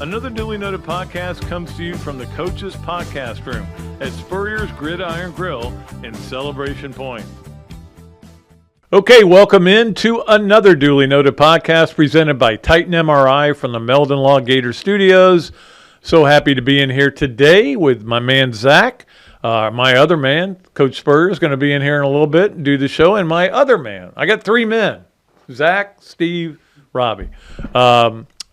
Another duly noted podcast comes to you from the Coach's Podcast Room at Spurrier's Gridiron Grill in Celebration Point. Okay, welcome into another duly noted podcast presented by Titan MRI from the Meldon Law Gator Studios. So happy to be in here today with my man Zach. My other man, Coach Spurrier, is going to be in here in a little bit and do the show. And my other man, I got three men, Zach, Steve, Robbie.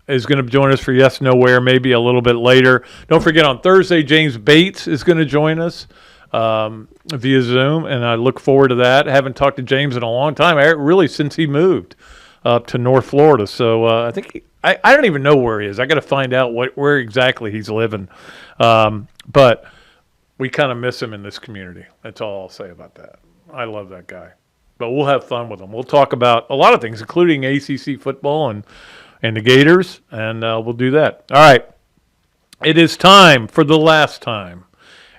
Is going to join us for Yes, Nowhere, maybe a little bit later. Don't forget, on Thursday, James Bates is going to join us via Zoom, and I look forward to that. I haven't talked to James in a long time, really since he moved up to North Florida. So I think I don't even know where he is. I got to find out where exactly he's living. But we kind of miss him in this community. That's all I'll say about that. I love that guy. But we'll have fun with him. We'll talk about a lot of things, including ACC football and the Gators, and we'll do that. All right. It is time for the last time,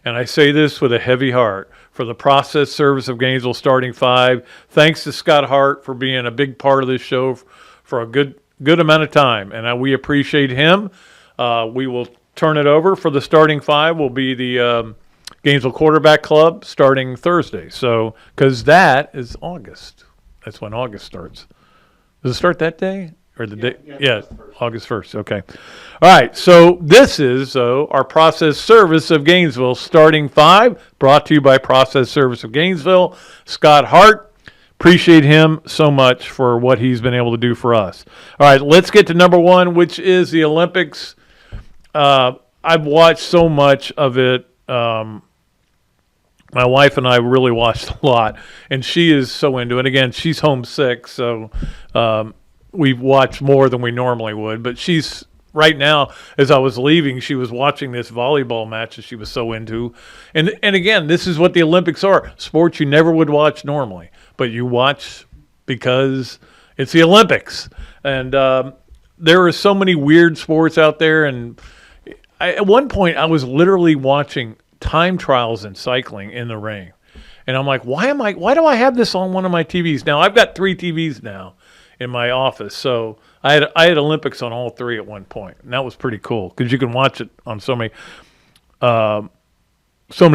and I say this with a heavy heart, for the process service of Gainesville starting five. Thanks to Scott Hart for being a big part of this show for a good amount of time, and we appreciate him. We will turn it over for the starting five. Will be the Gainesville Quarterback Club starting Thursday. So, because that is August. That's when August starts. Does it start that day? Or the day? Yeah, August 1st. Okay. All right. So this is our Process Service of Gainesville starting five, brought to you by Process Service of Gainesville. Scott Hart. Appreciate him so much for what he's been able to do for us. All right. Let's get to number one, which is the Olympics. I've watched so much of it. My wife and I really watched a lot, and she is so into it. Again, she's homesick, so we've watched more than we normally would. But she's, right now, as I was leaving, she was watching this volleyball match that she was so into. And again, this is what the Olympics are. Sports you never would watch normally, but you watch because it's the Olympics. And there are so many weird sports out there. And at one point, I was literally watching time trials in cycling in the rain. And I'm like, why do I have this on one of my TVs? Now, I've got three TVs now in my office. So I had Olympics on all three at one point. And that was pretty cool because you can watch it on so many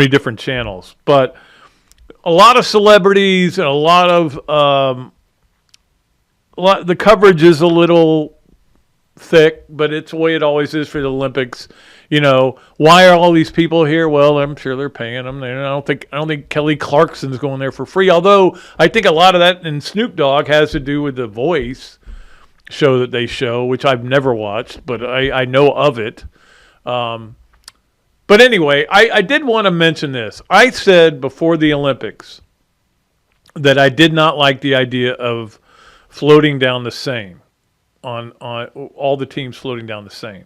different channels. But a lot of celebrities and a lot of the coverage is a little thick, but it's the way it always is for the Olympics. You know, why are all these people here? Well, I'm sure they're paying them. I don't think Kelly Clarkson's going there for free. Although I think a lot of that in Snoop Dogg has to do with the Voice show that they show, which I've never watched, but I know of it. But anyway, I did want to mention this. I said before the Olympics that I did not like the idea of floating down the Seine, on all the teams floating down the Seine.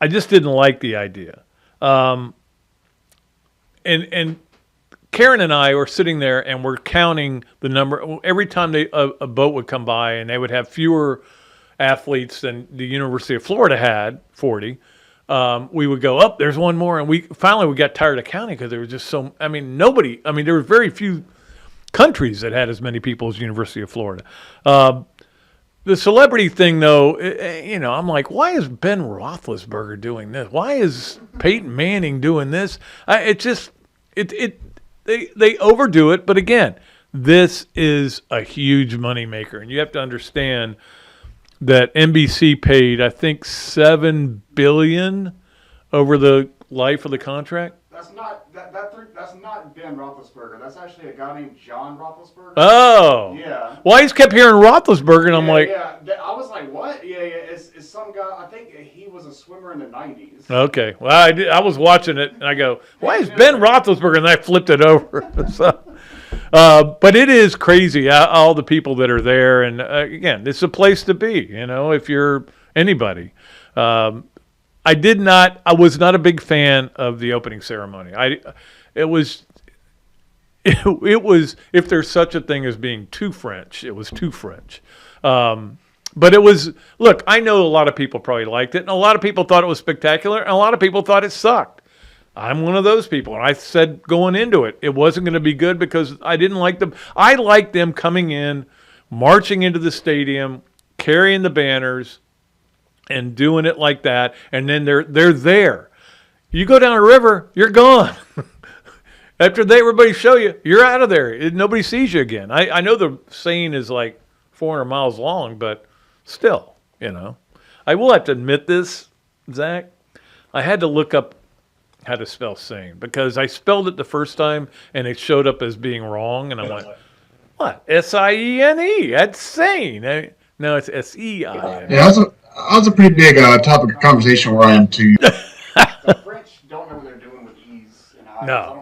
I just didn't like the idea. And Karen and I were sitting there and we're counting the number. Every time a boat would come by and they would have fewer athletes than the University of Florida had, 40, we would go, oh, there's one more. And we got tired of counting because there was just there were very few countries that had as many people as University of Florida. The celebrity thing, though, I'm like, why is Ben Roethlisberger doing this? Why is Peyton Manning doing this? They overdo it. But again, this is a huge moneymaker, and you have to understand that NBC paid, I think, $7 billion over the life of the contract. That's not Ben Roethlisberger. That's actually a guy named John Roethlisberger. Oh. Yeah. Well, I just kept hearing Roethlisberger, and I'm like. Yeah. I was like, what? Yeah. It's some guy. I think he was a swimmer in the 90s. Okay. Well, I was watching it, and I go, why is Ben Roethlisberger? And I flipped it over. But it is crazy, all the people that are there. And, again, it's a place to be, if you're anybody. I was not a big fan of the opening ceremony. It was, if there's such a thing as being too French, it was too French. But it was, look, I know a lot of people probably liked it, and a lot of people thought it was spectacular, and a lot of people thought it sucked. I'm one of those people, and I said going into it, it wasn't going to be good because I didn't like them. I liked them coming in, marching into the stadium, carrying the banners, and doing it like that, and then they're there. You go down a river, you're gone. After everybody show you, you're out of there. Nobody sees you again. I know the saying is like 400 miles long, but still, I will have to admit this, Zach. I had to look up how to spell sane because I spelled it the first time and it showed up as being wrong, and I went, what? S-I-E-N-E. That's sane. No, it's S-E-I-N. Yeah, that's a pretty big topic of conversation where I am too. The French don't know what they're doing with E's and I's. No.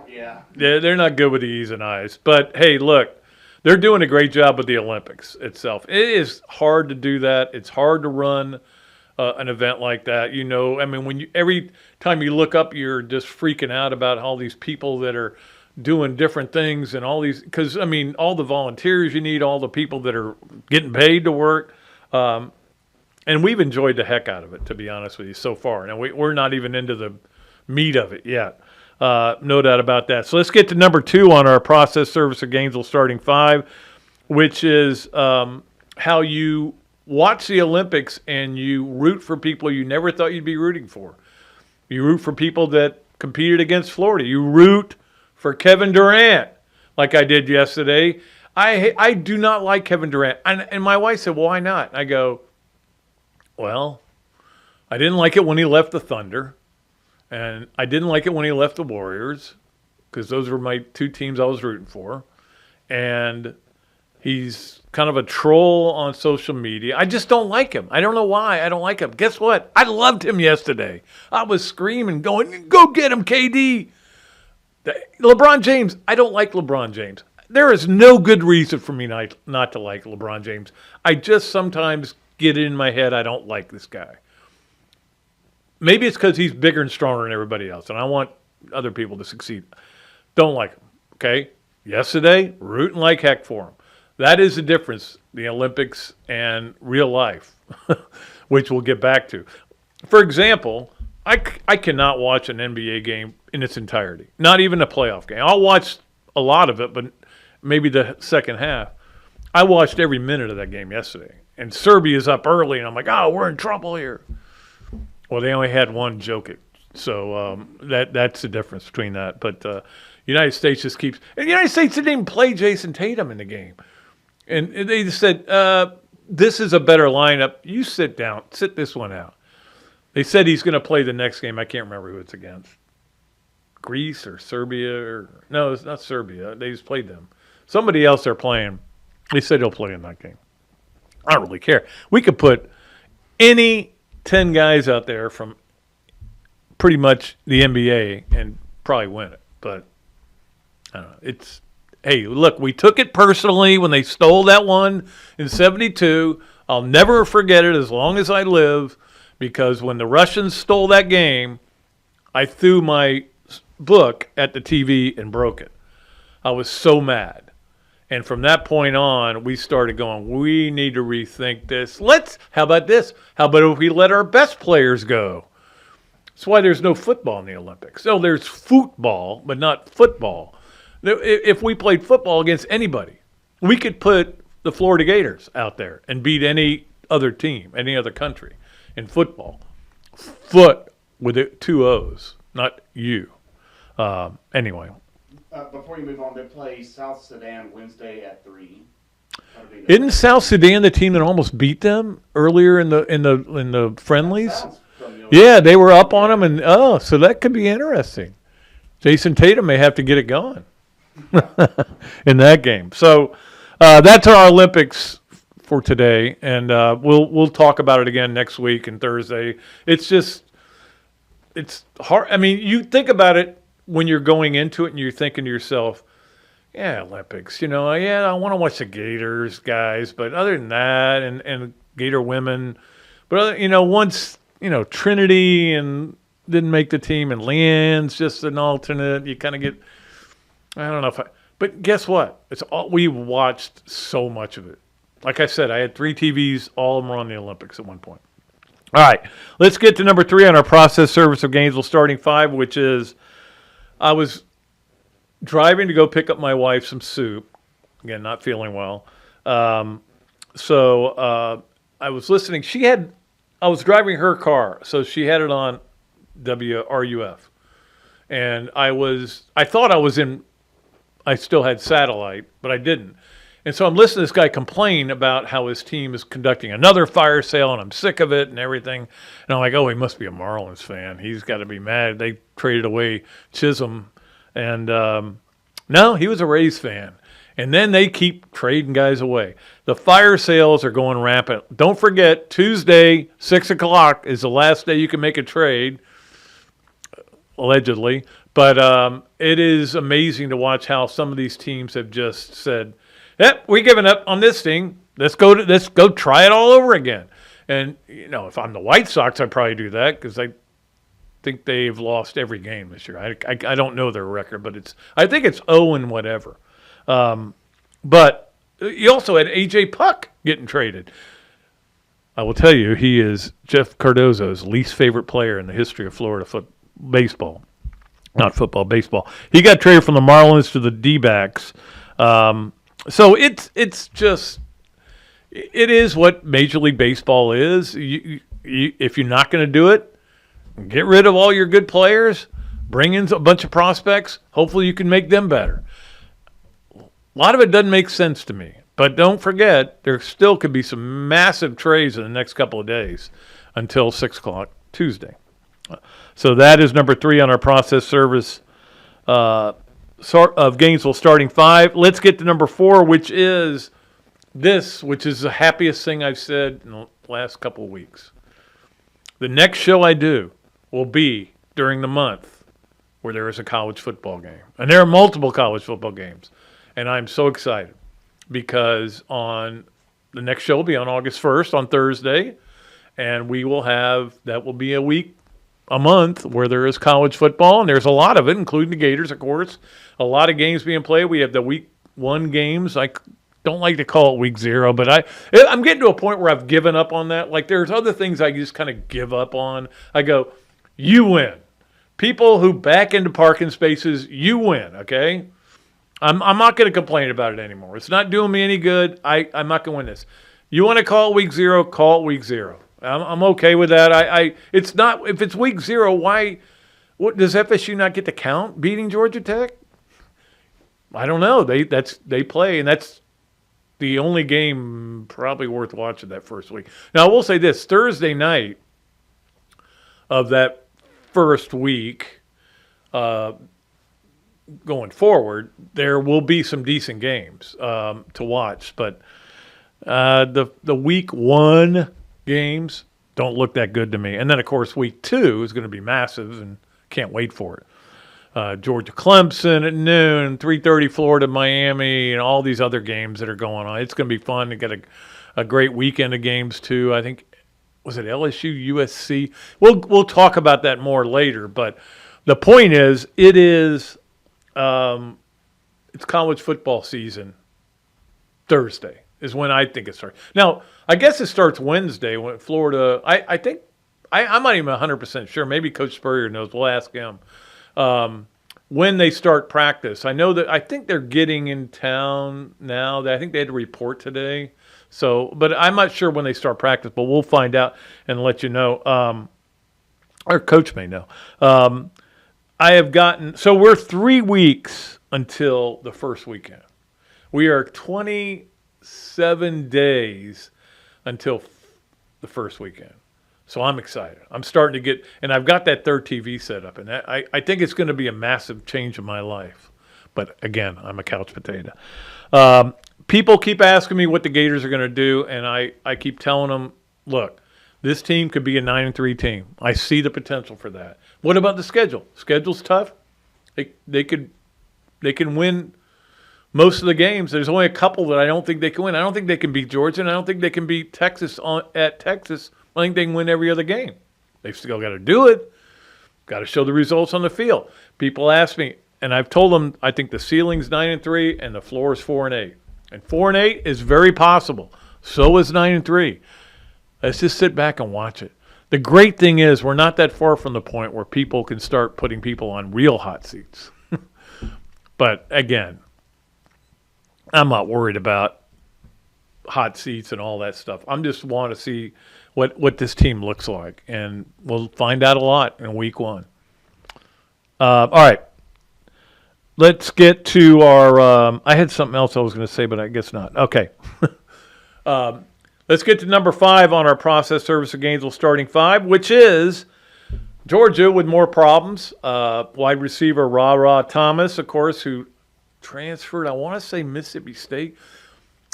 They're not good with the E's and I's. But, hey, look, they're doing a great job with the Olympics itself. It is hard to do that. It's hard to run an event like that. Every time you look up, you're just freaking out about all these people that are doing different things and all these, because, all the volunteers you need, all the people that are getting paid to work. And we've enjoyed the heck out of it, to be honest with you, so far. Now, we're not even into the meat of it yet. No doubt about that. So let's get to number 2 on our process service of Gainesville starting 5, which is how you watch the Olympics and you root for people you never thought you'd be rooting for. You root for people that competed against Florida. You root for Kevin Durant, like I did yesterday. I do not like Kevin Durant. And my wife said, why not? I go, well, I didn't like it when he left the Thunder. And I didn't like it when he left the Warriors because those were my 2 teams I was rooting for. And he's kind of a troll on social media. I just don't like him. I don't know why I don't like him. Guess what? I loved him yesterday. I was screaming, going, go get him, KD. LeBron James, I don't like LeBron James. There is no good reason for me not to like LeBron James. I just sometimes get it in my head I don't like this guy. Maybe it's because he's bigger and stronger than everybody else, and I want other people to succeed. Don't like him, okay? Yesterday, rooting like heck for him. That is the difference, the Olympics and real life, which we'll get back to. For example, I cannot watch an NBA game in its entirety, not even a playoff game. I'll watch a lot of it, but maybe the second half. I watched every minute of that game yesterday, and Serbia's up early, and I'm like, oh, we're in trouble here. Well, they only had one Jokic, so that's the difference between that. But United States just keeps – and the United States didn't even play Jason Tatum in the game. And they just said, this is a better lineup. You sit down. Sit this one out. They said he's going to play the next game. I can't remember who it's against. Greece or Serbia. No, it's not Serbia. They just played them. Somebody else they're playing. They said he'll play in that game. I don't really care. We could put any 10 guys out there from pretty much the NBA and probably win it. But I don't know. Hey, look, we took it personally when they stole that one in 72. I'll never forget it as long as I live, because when the Russians stole that game, I threw my book at the TV and broke it. I was so mad. And from that point on, we started going, we need to rethink this. How about this? How about if we let our best players go? That's why there's no football in the Olympics. So there's football, but not football. If we played football against anybody, we could put the Florida Gators out there and beat any other team, any other country in football. Foot with 2 O's, not you. Anyway. Before you move on, they play South Sudan Wednesday at 3. Isn't South Sudan the team that almost beat them earlier in the friendlies? Yeah, they were up on them, and so that could be interesting. Jason Tatum may have to get it going in that game. So that's our Olympics for today, and we'll talk about it again next week and Thursday. It's hard. I mean, you think about it when you're going into it, and you're thinking to yourself, yeah, Olympics, I want to watch the Gators guys, but other than that, and Gator women, but once Trinity and didn't make the team, and Leanne's just an alternate, you kind of get, I don't know but guess what? We watched so much of it. Like I said, I had 3 TVs, all of them were on the Olympics at one point. All right, let's get to number 3 on our process service of Gainesville starting 5, which is, I was driving to go pick up my wife some soup. Again, not feeling well. So I was listening. She had I was driving her car, so she had it on WRUF. And I thought I still had satellite, but I didn't. And so I'm listening to this guy complain about how his team is conducting another fire sale, and I'm sick of it and everything. And I'm like, oh, he must be a Marlins fan. He's got to be mad. They traded away Chisholm. And no, he was a Rays fan. And then they keep trading guys away. The fire sales are going rampant. Don't forget, Tuesday, 6 o'clock is the last day you can make a trade, allegedly. But it is amazing to watch how some of these teams have just said, yep, we're giving up on this thing. Let's go try it all over again. And, if I'm the White Sox, I'd probably do that because I think they've lost every game this year. I don't know their record, but I think it's 0 and whatever. But you also had A.J. Puck getting traded. I will tell you, he is Jeff Cardozo's least favorite player in the history of Florida baseball. Not football, baseball. He got traded from the Marlins to the D-backs. So it is what Major League Baseball is. If you're not going to do it, get rid of all your good players, bring in a bunch of prospects. Hopefully you can make them better. A lot of it doesn't make sense to me. But don't forget, there still could be some massive trades in the next couple of days until 6 o'clock Tuesday. So that is number 3 on our process service of Gainesville starting 5. Let's get to number 4, which is the happiest thing I've said in the last couple of weeks. The next show I do will be during the month where there is a college football game. And there are multiple college football games. And I'm so excited because the next show will be on August 1st on Thursday. And that will be a month where there is college football, and there's a lot of it, including the Gators, of course. A lot of games being played. We have the week 1 games. I don't like to call it week 0, but I'm getting to a point where I've given up on that. Like, there's other things I just kind of give up on. I go, you win. People who back into parking spaces, you win, okay? I'm not going to complain about it anymore. It's not doing me any good. I'm not going to win this. You want to call it week 0, call it week 0. I'm okay with that. It's not, if it's week 0, does FSU not get to count beating Georgia Tech? I don't know. They play, and that's the only game probably worth watching that first week. Now, I will say this: Thursday night of that first week, going forward, there will be some decent games to watch, but the week 1 games don't look that good to me. And then, of course, week 2 is going to be massive, and can't wait for it. Georgia Clemson at noon, 3:30 Florida Miami, and all these other games that are going on. It's going to be fun to get a great weekend of games too. I think, was it LSU, USC? We'll talk about that more later. But the point is, it's college football season. Thursday is when I think it starts. Now, I guess it starts Wednesday when Florida. I think I'm not even 100% sure. Maybe Coach Spurrier knows. We'll ask him. When they start practice. I think they're getting in town now. I think they had to report today. So, but I'm not sure when they start practice, but we'll find out and let you know. Our coach may know. So we're 3 weeks until the first weekend. We are 27 days until the first weekend. So I'm excited. I'm starting to get, and I've got that third TV set up, and I think it's going to be a massive change in my life. But again, I'm a couch potato. People keep asking me what the Gators are going to do, and I keep telling them, look, this team could be a 9-3 team. I see the potential for that. What about the schedule? Schedule's tough. They can win most of the games. There's only a couple that I don't think they can win. I don't think they can beat Georgia, and I don't think they can beat Texas at Texas. I think they can win every other game. They've still got to do it. Got to show the results on the field. People ask me, and I've told them I think the ceiling's 9-3 and the floor is 4-8. And 4-8 is very possible. So is 9-3. Let's just sit back and watch it. The great thing is we're not that far from the point where people can start putting people on real hot seats. But again, I'm not worried about hot seats and all that stuff. I'm just want to see what this team looks like, and we'll find out a lot in week 1. All right. Let's get to our I had something else I was going to say, but I guess not. Okay. Let's get to number 5 on our process service of Gainesville starting 5, which is Georgia with more problems. Wide receiver Ra Thomas, of course, who transferred, I want to say Mississippi State.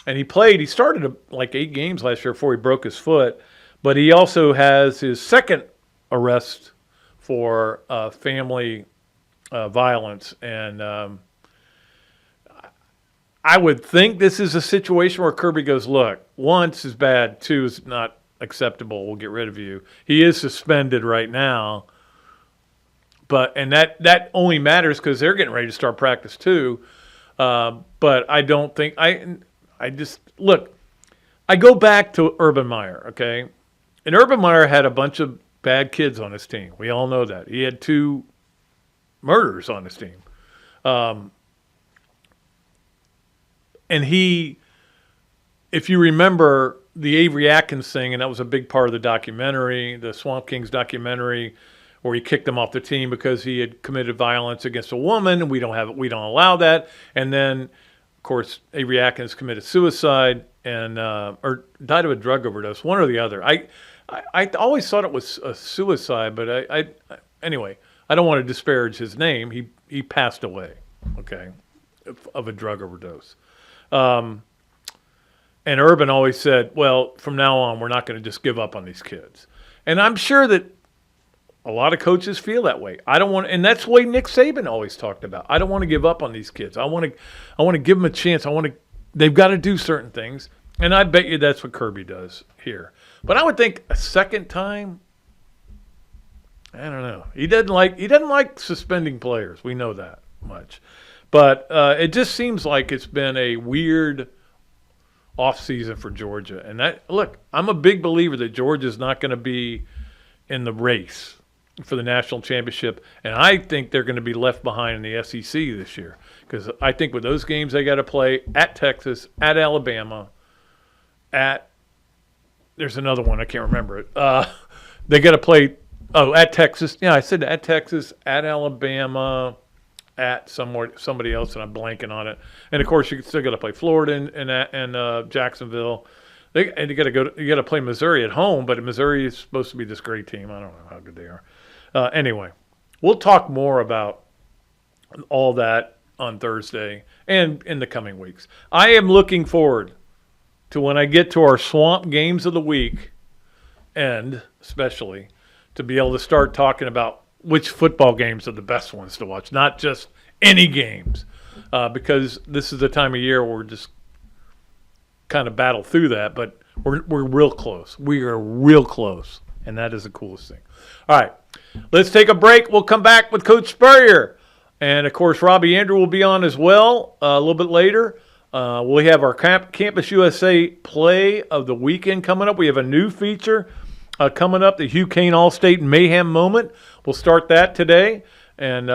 And he started like 8 games last year before he broke his foot. But he also has his second arrest for family violence. And I would think this is a situation where Kirby goes, look, 1 is bad, 2 is not acceptable. We'll get rid of you. He is suspended right now. And that only matters because they're getting ready to start practice too. But I don't think I just look. I go back to Urban Meyer, okay, and Urban Meyer had a bunch of bad kids on his team. We all know that he had 2 murders on his team, and if you remember the Avery Atkins thing, and that was a big part of the documentary, the Swamp Kings documentary, where he kicked him off the team because he had committed violence against a woman. We don't allow that. And then, of course, Avery Atkins committed suicide and or died of a drug overdose, one or the other. I always thought it was a suicide, but anyway, I don't want to disparage his name. He passed away, okay, of a drug overdose. And Urban always said, well, from now on, we're not going to just give up on these kids. And I'm sure that a lot of coaches feel that way. I don't want, and that's the way Nick Saban always talked about. I don't want to give up on these kids. I want to give them a chance. They've got to do certain things. And I bet you that's what Kirby does here. But I would think a second time, I don't know. He doesn't like suspending players. We know that much. But it just seems like it's been a weird offseason for Georgia. And look, I'm a big believer that Georgia's not going to be in the race for the national championship. And I think they're going to be left behind in the SEC this year. Because I think with those games they got to play at Texas, at Alabama, there's another one, I can't remember it. They got to play, at Texas. Yeah, I said at Texas, at Alabama, at somebody else, and I'm blanking on it. And of course, you still got to play Florida and Jacksonville. You got to play Missouri at home, but Missouri is supposed to be this great team. I don't know how good they are. Anyway, we'll talk more about all that on Thursday and in the coming weeks. I am looking forward to when I get to our Swamp Games of the Week, and especially to be able to start talking about which football games are the best ones to watch, not just any games, because this is the time of year where we're just kind of battle through that, but we're real close. We are real close, and that is the coolest thing. All right, let's take a break. We'll come back with Coach Spurrier, and, of course, Robbie Andrew will be on as well a little bit later. We have our Campus USA play of the weekend coming up. We have a new feature coming up, the Hugh Kane All-State Mayhem Moment. We'll start that today and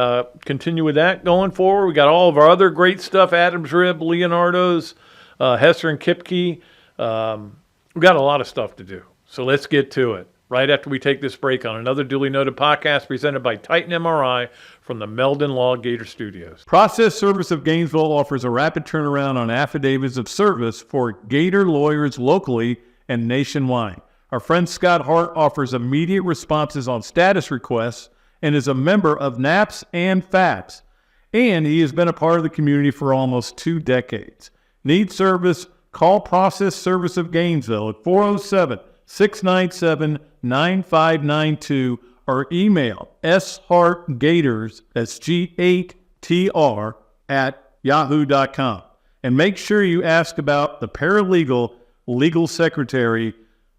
continue with that going forward. We got all of our other great stuff, Adam's Rib, Leonardo's, Hesser and Kipke. We got a lot of stuff to do. So let's get to it right after we take this break on another duly noted podcast presented by Titan MRI from the Meldon Law Gator Studios. Process Service of Gainesville offers a rapid turnaround on affidavits of service for Gator lawyers locally and nationwide. Our friend Scott Hart offers immediate responses on status requests and is a member of NAPS and FAPS. And he has been a part of the community for almost 2 decades. Need service? Call Process Service of Gainesville at 407-697-9592 or email shartgators, that's G8TR, at yahoo.com. And make sure you ask about the paralegal legal secretary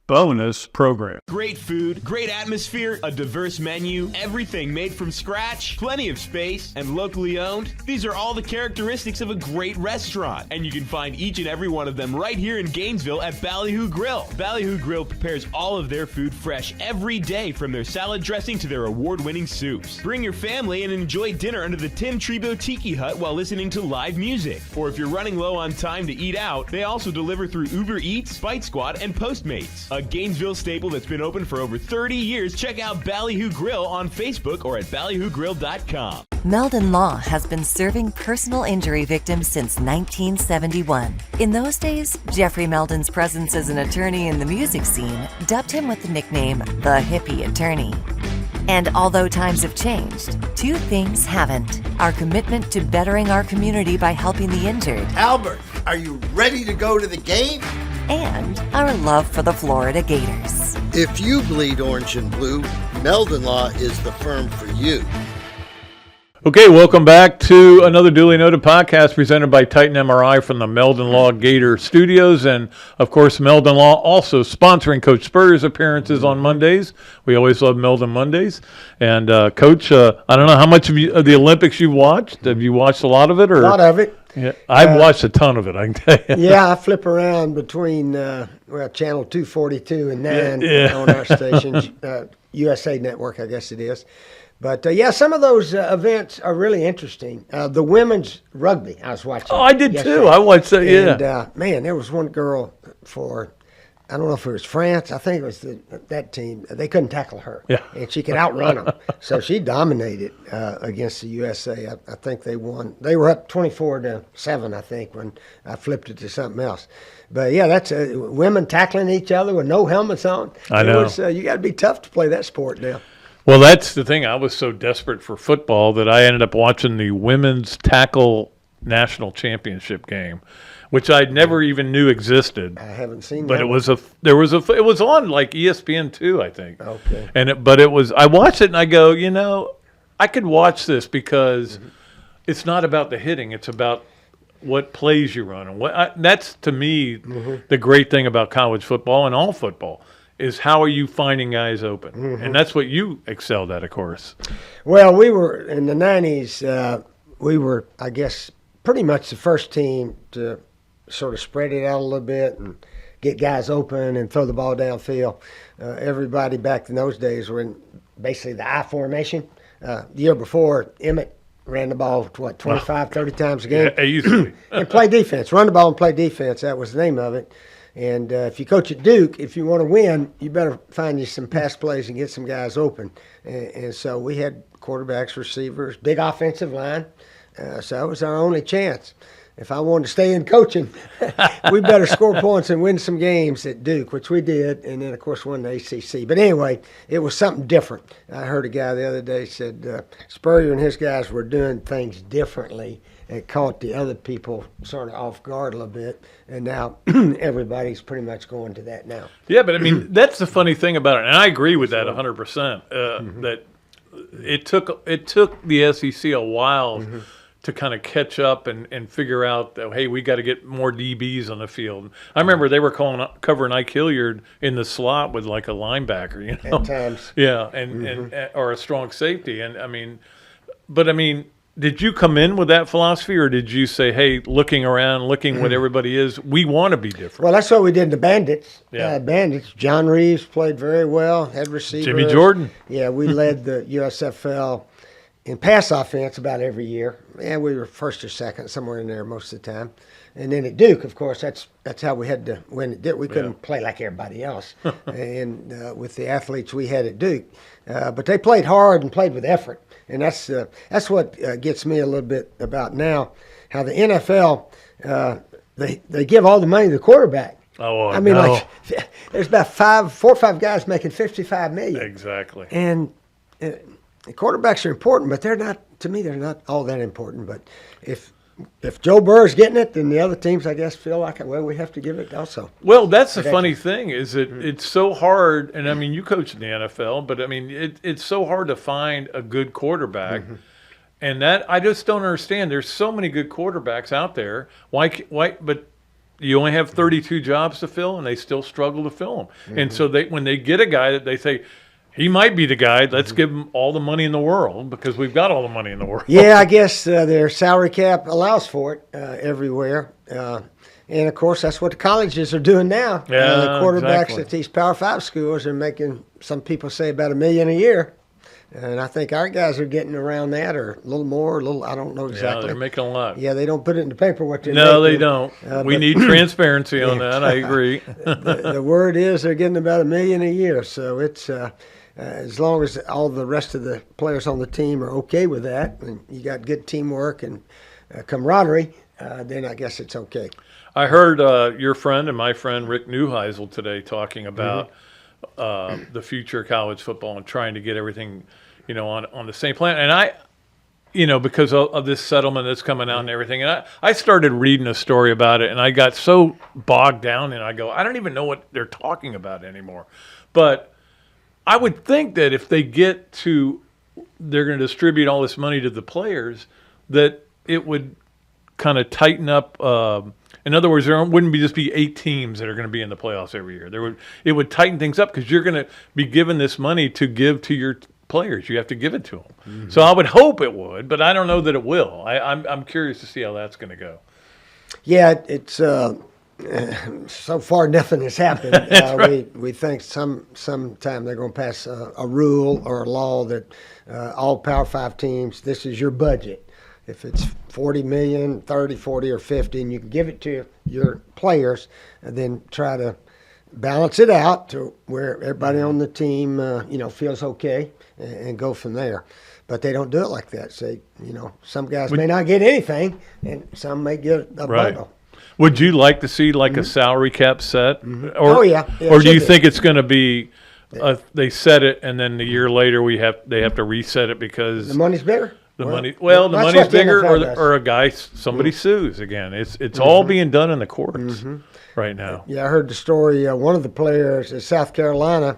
bonus program. Great food, great atmosphere, a diverse menu, everything made from scratch, plenty of space, and locally owned. These are all the characteristics of a great restaurant, and you can find each and every one of them right here in Gainesville at Ballyhoo Grill. Ballyhoo Grill prepares all of their food fresh every day, from their salad dressing to their award-winning soups. Bring your family and enjoy dinner under the Tim Trebo Tiki Hut while listening to live music. Or if you're running low on time to eat out, they also deliver through Uber Eats, Bite Squad, and Postmates. A Gainesville staple that's been open for over 30 years. Check out Ballyhoo Grill on Facebook or at ballyhoogrill.com. Meldon Law has been serving personal injury victims since 1971. In those days, Jeffrey Meldon's presence as an attorney in the music scene dubbed him with the nickname the hippie attorney. And although times have changed, two things haven't. Our commitment to bettering our community by helping the injured. Albert, are you ready to go to the game? And our love for the Florida Gators. If you bleed orange and blue, Meldon Law is the firm for you. Okay, welcome back to another duly noted podcast presented by Titan MRI from the Meldon Law Gator Studios. And, of course, Meldon Law also sponsoring Coach Spurrier's appearances on Mondays. We always love Meldon Mondays. And, Coach, I don't know how much of the Olympics you've watched. Have you watched a lot of it? Or? A lot of it. Yeah, I've watched a ton of it, I can tell you. Yeah, I flip around between channel 242 and 9 on our stations, USA Network, I guess it is. But, some of those events are really interesting. The women's rugby, I was watching. Oh, I did yesterday. too. I watched that, yeah. And, man, there was one girl for, I don't know if it was France. I think it was that team. They couldn't tackle her. Yeah. And she could outrun them. So she dominated against the USA. I think they won. They were up 24-7, I think, when I flipped it to something else. But, yeah, that's women tackling each other with no helmets on. I know. You got to be tough to play that sport now. Well, that's the thing. I was so desperate for football that I ended up watching the women's tackle national championship game, which I never even knew existed. I haven't seen but that. It was on like ESPN2, I think. Okay. I watched it and I go, I could watch this because it's not about the hitting. It's about what plays you run. And that's, to me, the great thing about college football and all football is how are you finding guys open? And that's what you excelled at, of course. Well, we were, in the 90s, we were, I guess, pretty much the first team to sort of spread it out a little bit and get guys open and throw the ball downfield. Everybody back in those days were in basically the I formation. The year before, Emmett ran the ball, 25, 30 times a game. Yeah, easily. And play defense. Run the ball and play defense. That was the name of it. And if you coach at Duke, if you want to win, you better find you some pass plays and get some guys open. And so we had quarterbacks, receivers, big offensive line. So that was our only chance. If I wanted to stay in coaching, we better score points and win some games at Duke, which we did, and then, of course, won the ACC. But anyway, it was something different. I heard a guy the other day said Spurrier and his guys were doing things differently. It caught the other people sort of off guard a little bit, and now everybody's pretty much going to that now. Yeah, but I mean, that's the funny thing about it, and I agree with that 100%, that it took the SEC a while to kind of catch up and figure out that, hey, we got to get more DBs on the field. I remember they were covering Ike Hilliard in the slot with like a linebacker, At times. Yeah, and or a strong safety. And I mean, did you come in with that philosophy, or did you say, hey, looking around, looking what everybody is, we want to be different? Well, that's what we did in the Bandits. Yeah. Bandits. John Reeves played very well, head receiver. Jimmy Jordan. Yeah, we led the USFL in pass offense about every year. And we were first or second, somewhere in there most of the time. And then at Duke, of course, that's how we had to win at Duke. We couldn't play like everybody else. And with the athletes we had at Duke. But they played hard and played with effort. And that's what gets me a little bit about now, how the NFL, they give all the money to the quarterback. Oh, I mean, no. like, there's about 4 or 5 guys making $55 million. Exactly. And the quarterbacks are important, but they're not all that important. But if Joe Burrow's getting it, then the other teams, I guess, feel like, well, we have to give it also. Well, that's the funny thing is that it's so hard, and I mean, you coach in the NFL, but I mean, it's so hard to find a good quarterback, and that I just don't understand. There's so many good quarterbacks out there. Why? But you only have 32 jobs to fill, and they still struggle to fill them. And so when they get a guy that they say, he might be the guy. Let's give him all the money in the world because we've got all the money in the world. Yeah, I guess their salary cap allows for it everywhere. And, of course, that's what the colleges are doing now. Yeah, the quarterbacks exactly. at these Power 5 schools are making, some people say, about $1 million a year. And I think our guys are getting around that, or a little more, I don't know exactly. Yeah, they're making a lot. Yeah, they don't put it in the paper what they're No, making. they don't. We need transparency on that. I agree. The word is they're getting about $1 million a year, so it's as long as all the rest of the players on the team are okay with that, and you got good teamwork and camaraderie, then I guess it's okay. I heard your friend and my friend Rick Neuheisel today talking about the future of college football and trying to get everything, on the same plan. And I, because of this settlement that's coming out and everything, and I started reading a story about it, and I got so bogged down, and I go, I don't even know what they're talking about anymore. But I would think that if they get to, they're going to distribute all this money to the players, that it would kind of tighten up. In other words, there wouldn't just be 8 teams that are going to be in the playoffs every year. It would tighten things up because you're going to be given this money to give to your players. You have to give it to them. Mm-hmm. So I would hope it would, but I don't know that it will. I'm curious to see how that's going to go. Yeah, it's so far nothing has happened. Right. We think sometime they're going to pass a rule or a law that all Power 5 teams, this is your budget. If it's 40 million, 30, 40, or 50, and you can give it to your players, and then try to balance it out to where everybody on the team, feels okay, and go from there. But they don't do it like that. So, some guys may not get anything, and some may get a bundle. Would you like to see a salary cap set? Mm-hmm. Or, yeah, or do you think it's going to be they set it and then a year later they have to reset it because the money's bigger? The money's bigger, or a guy, somebody sues again. It's all being done in the courts right now. Yeah, I heard the story. One of the players in South Carolina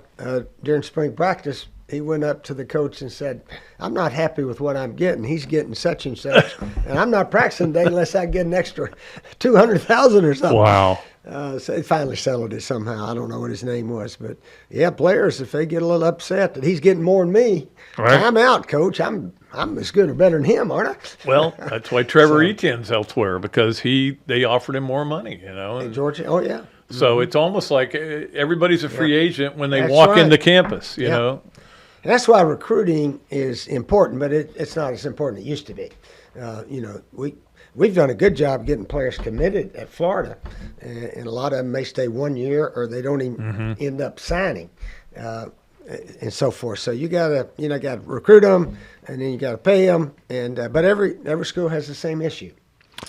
during spring practice, he went up to the coach and said, "I'm not happy with what I'm getting. He's getting such and such, and I'm not practicing today unless I get an extra $200,000 or something." Wow. So they finally settled it somehow. I don't know what his name was, but yeah, players, if they get a little upset that he's getting more than me, right. I'm out, coach. I'm as good or better than him, aren't I? Well, that's why Trevor Etienne's elsewhere, because they offered him more money, And Georgia, oh yeah. So it's almost like everybody's a free agent when they walk into campus, you know. And that's why recruiting is important, but it's not as important as it used to be. We've done a good job getting players committed at Florida, and a lot of them may stay 1 year or they don't even end up signing, and so forth. So you gotta recruit them, and then you gotta pay them, and but every school has the same issue.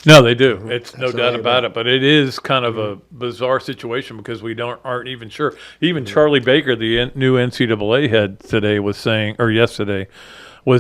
No, they do. It's no doubt about it. But it is kind of a bizarre situation because we aren't even sure. Even Charlie Baker, the new NCAA head yesterday was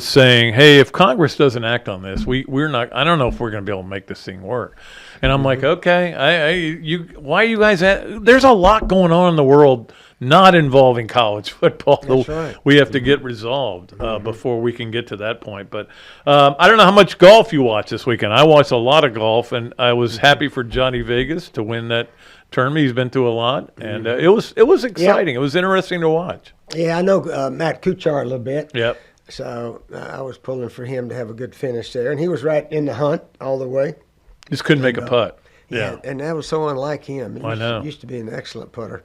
saying, "Hey, if Congress doesn't act on this, we're not. I don't know if we're going to be able to make this thing work." And I'm like, "Okay, why you guys? There's a lot going on in the world not involving college football. That's right. We have to get resolved before we can get to that point." But I don't know how much golf you watched this weekend. I watched a lot of golf, and I was happy for Johnny Vegas to win that tournament. He's been through a lot, and it was exciting. It was interesting to watch. Yeah, I know Matt Kuchar a little bit. Yep. So I was pulling for him to have a good finish there, and he was right in the hunt all the way. Just couldn't make a putt. Yeah, and that was so unlike him. He used to be an excellent putter.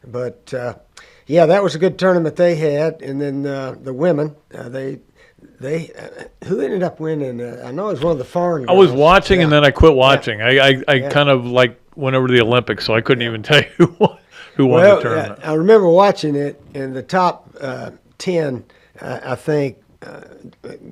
But, that was a good tournament they had. And then the women, who ended up winning? I know it was one of the foreign girls. I was watching, and then I quit watching. Yeah. I kind of went over to the Olympics, so I couldn't even tell you who won the tournament. I remember watching it, and the top 10, I think,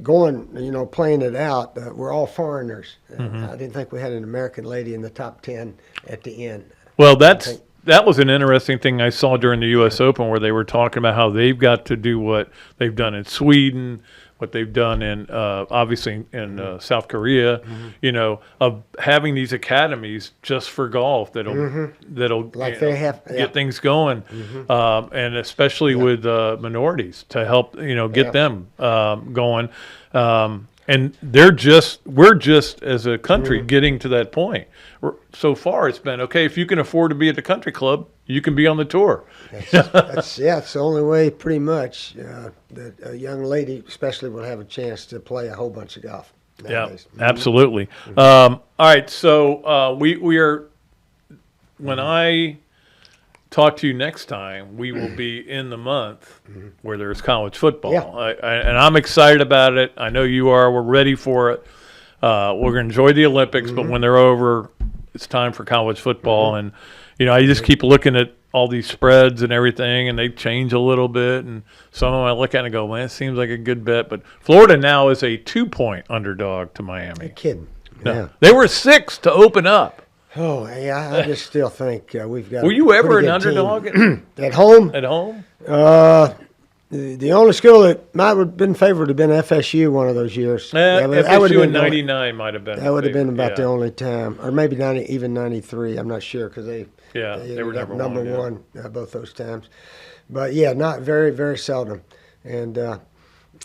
playing it out, were all foreigners. I didn't think we had an American lady in the top 10 at the end. Well, that was an interesting thing I saw during the U.S. Open, where they were talking about how they've got to do what they've done in Sweden, what they've done in obviously in South Korea, of having these academies just for golf that'll get things going, and especially with minorities to help get them going. And we're just as a country getting to that point. So far, it's been okay. If you can afford to be at the country club, you can be on the tour. It's the only way, pretty much, that a young lady, especially, will have a chance to play a whole bunch of golf nowadays. Yeah, absolutely. All right, so we are. When I talk to you next time, we will be in the month where there's college football. Yeah. And I'm excited about it. I know you are. We're ready for it. We're going to enjoy the Olympics, but when they're over, it's time for college football. And, I just keep looking at all these spreads and everything, and they change a little bit. And some of them I look at and go, man, it seems like a good bet. But Florida now is a 2-point underdog to Miami. You're kidding. No. Yeah. They were 6 to open up. Oh, yeah, I just still think we've got. Were you ever an pretty good underdog team. At home? at home? The only school that might have been favored would have been FSU one of those years. FSU in '99 might have been. That would have been about the yeah. only time, or maybe even '93. I'm not sure because they were ended up number one both those times. But yeah, not very, very seldom. And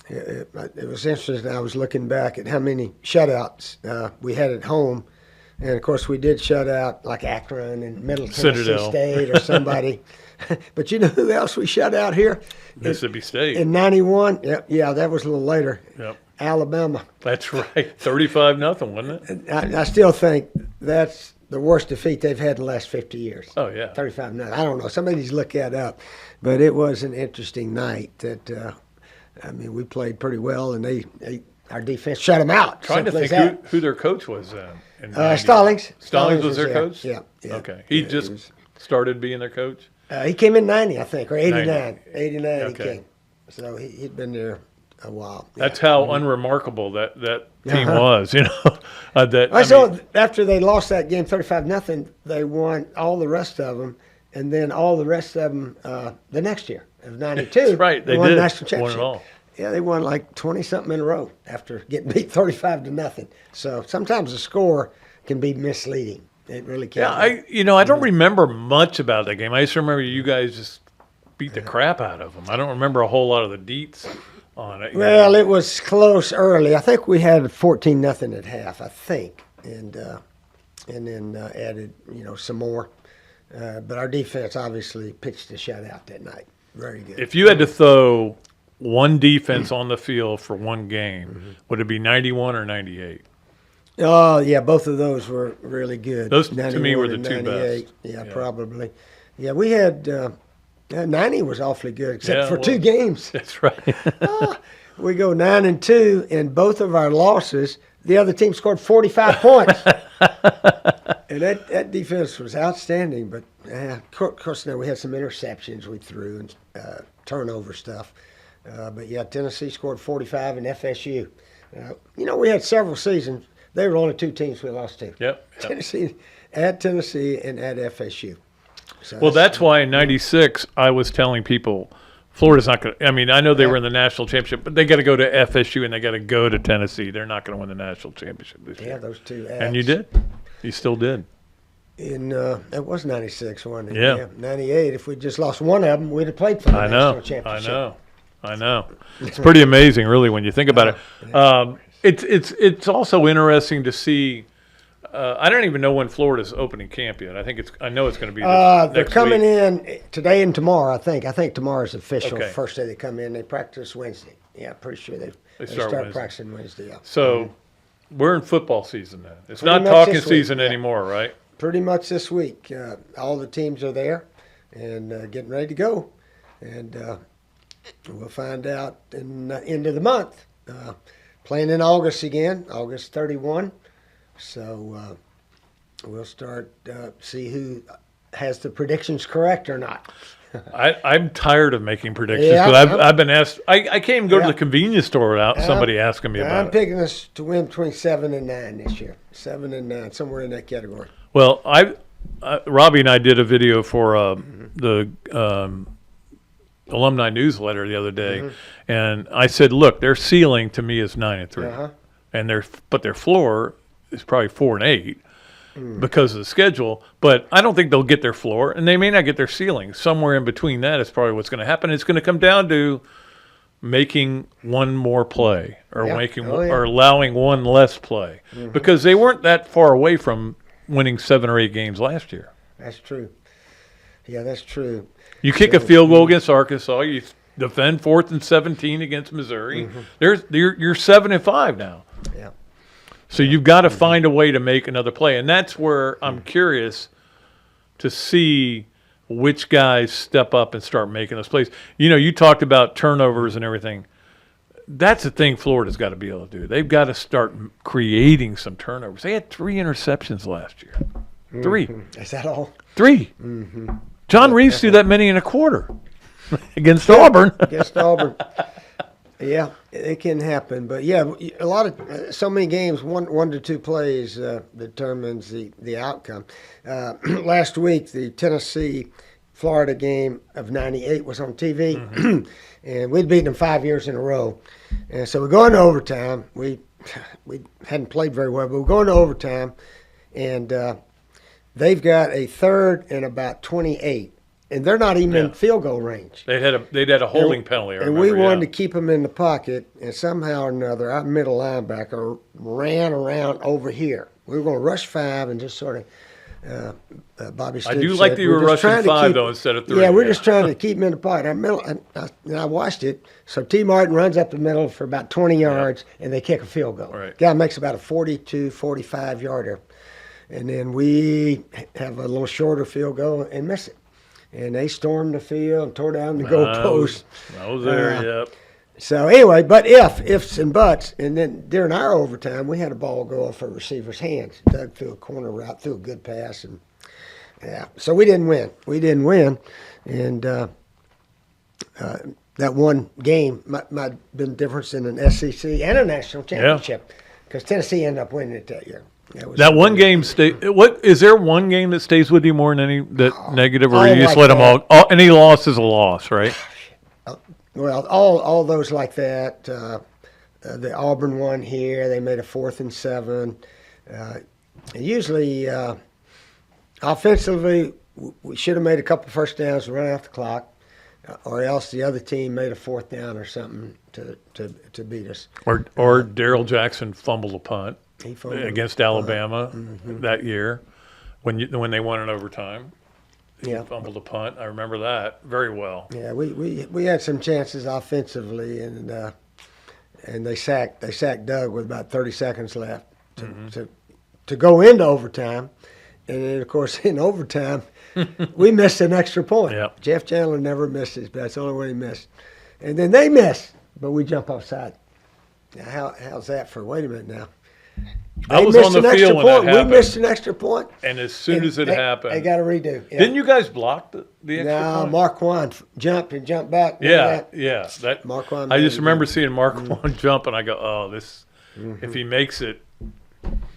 it was interesting. I was looking back at how many shutouts we had at home. And, of course, we did shut out like Akron and Middle Tennessee Citadel. State or somebody. But you know who else we shut out here? Mississippi State. In 91? Yeah, that was a little later. Yep. Alabama. That's right. 35-0, wasn't it? I still think that's the worst defeat they've had in the last 50 years. Oh, yeah. 35-0. I don't know. Somebody needs to look that up. But it was an interesting night that, we played pretty well, and our defense shut them out. Trying to Simple as think that. who their coach was then. Stallings. Stallings was their coach? Yeah. Okay. He just started being their coach? He came in 90, I think, or 89. 90. 89 Okay. he came. So he'd been there a while. That's how unremarkable that team was, So after they lost that game 35-0, they won all the rest of them, and then all the rest of them the next year of 92. That's right. They won did. the national championship. Won it all. Yeah, they won like 20-something in a row after getting beat 35-0. So sometimes the score can be misleading. It really can. Yeah, I don't remember much about that game. I just remember you guys just beat the crap out of them. I don't remember a whole lot of the deets on it. Well, it was close early. I think we had 14-0 at half, I think, and then added, some more. But our defense obviously pitched a shutout that night. Very good. If you had to throw one defense on the field for one game, would it be 91 or 98? Oh, yeah, both of those were really good. Those, to me, were the and two 98. best. Yeah, probably. Yeah, we had 90 was awfully good, except for 2 games. That's right. We go 9-2, and both of our losses, the other team scored 45 points. And that defense was outstanding. But, of course, we had some interceptions we threw and turnover stuff. But, yeah, Tennessee scored 45 and FSU. We had several seasons. They were only 2 teams we lost to. Yep. Tennessee and at FSU. So Well, that's why in '96 I was telling people Florida's not going to – I know they were in the national championship, but they got to go to FSU and they got to go to Tennessee. They're not going to win the national championship this year. Yeah, those 2 acts. And you did. You still did. It was 96, wasn't it? Yeah. 98. If we just lost one of them, we'd have played for the national championship. I know. It's pretty amazing, really, when you think about it. It's also interesting to see. I don't even know when Florida's opening camp yet. I know it's going to be. They're coming in today and tomorrow. I think tomorrow's official. Okay. First day they come in. They practice Wednesday. Yeah, pretty sure they start Wednesday. practicing Wednesday. Yeah. So we're in football season now. It's Pretty not much talking this week, season yeah. anymore, right? Pretty much this week. All the teams are there and getting ready to go, and we'll find out in the end of the month. Playing in August again, August 31. So we'll start see who has the predictions correct or not. I'm tired of making predictions Yeah, because I've been asked. I can't even go to the conversance store without somebody asking me about I'm it. picking us to win between 7 and 9 this year. 7 and 9, somewhere in that category. Well, Robbie and I did a video for the alumni newsletter the other day, and I said, "Look, their ceiling to me is 9-3, and their floor is probably 4 and 8 because of the schedule. But I don't think they'll get their floor, and they may not get their ceiling. Somewhere in between that is probably what's going to happen. It's going to come down to making one more play or or allowing one less play because they weren't that far away from winning 7 or 8 games last year. That's true. Yeah, that's true. You kick a field goal against Arkansas, you defend 4th and 17 against Missouri. You're 7-5 now. Yeah. So you've got to find a way to make another play, and that's where I'm curious to see which guys step up and start making those plays. You know, you talked about turnovers and everything. That's the thing Florida's got to be able to do. They've got to start creating some turnovers. They had 3 interceptions last year. 3. Is that all? 3. John Reeves threw that many in a quarter against Auburn. Against Auburn. Yeah, it can happen. But, yeah, a lot of so many games, one to 2 plays determines the outcome. Last week, the Tennessee-Florida game of 98 was on TV, and we'd beaten them 5 years in a row. And so we go into overtime. We hadn't played very well, but we're going to overtime, and they've got a third and about 28. And they're not even in field goal range. They'd had a holding penalty. And we wanted to keep them in the pocket, and somehow or another, our middle linebacker ran around over here. We were going to rush 5 and just sort of Bobby Stoops I do like that you were rushing 5 though instead of 3. Yeah, we're just trying to keep them in the pocket. Our middle, and I watched it. So T. Martin runs up the middle for about 20 yards, and they kick a field goal. Right. Guy makes about a 42, 45 yarder, and then we have a little shorter field goal and miss it. And they stormed the field and tore down the goalpost. I was there, yep. So anyway, but ifs and buts, and then during our overtime, we had a ball go off a receiver's hands. Doug threw a corner route, threw a good pass, and so we didn't win. And that one game might have been the difference in an SEC and a national championship because Tennessee ended up winning it that year. That one game is there one game that stays with you more than any negative, or you just let them all? Any loss is a loss, right? Well, all those like that. The Auburn one here, they made a 4th and 7. Usually, offensively, we should have made a couple first downs and run out the clock, or else the other team made a 4th down or something to beat us. Or Darrell Jackson fumbled a punt against Alabama that year when they won in overtime. He fumbled a punt. I remember that very well. Yeah, we had some chances offensively, and they sacked Doug with about 30 seconds left to go into overtime, and then of course in overtime we missed an extra point. Yep. Jeff Chandler never missed his, but that's the only one he missed, and then they missed, but we jump offside. Now how's that for? Wait a minute now. I was on the field when that happened. We missed an extra point. And as soon as it happened. They got to redo. Yeah. Didn't you guys block the extra point? No, Marquand jumped and jumped back. Yeah. Marquand. I just remember seeing Marquand jump, and I go, oh, this. If he makes it,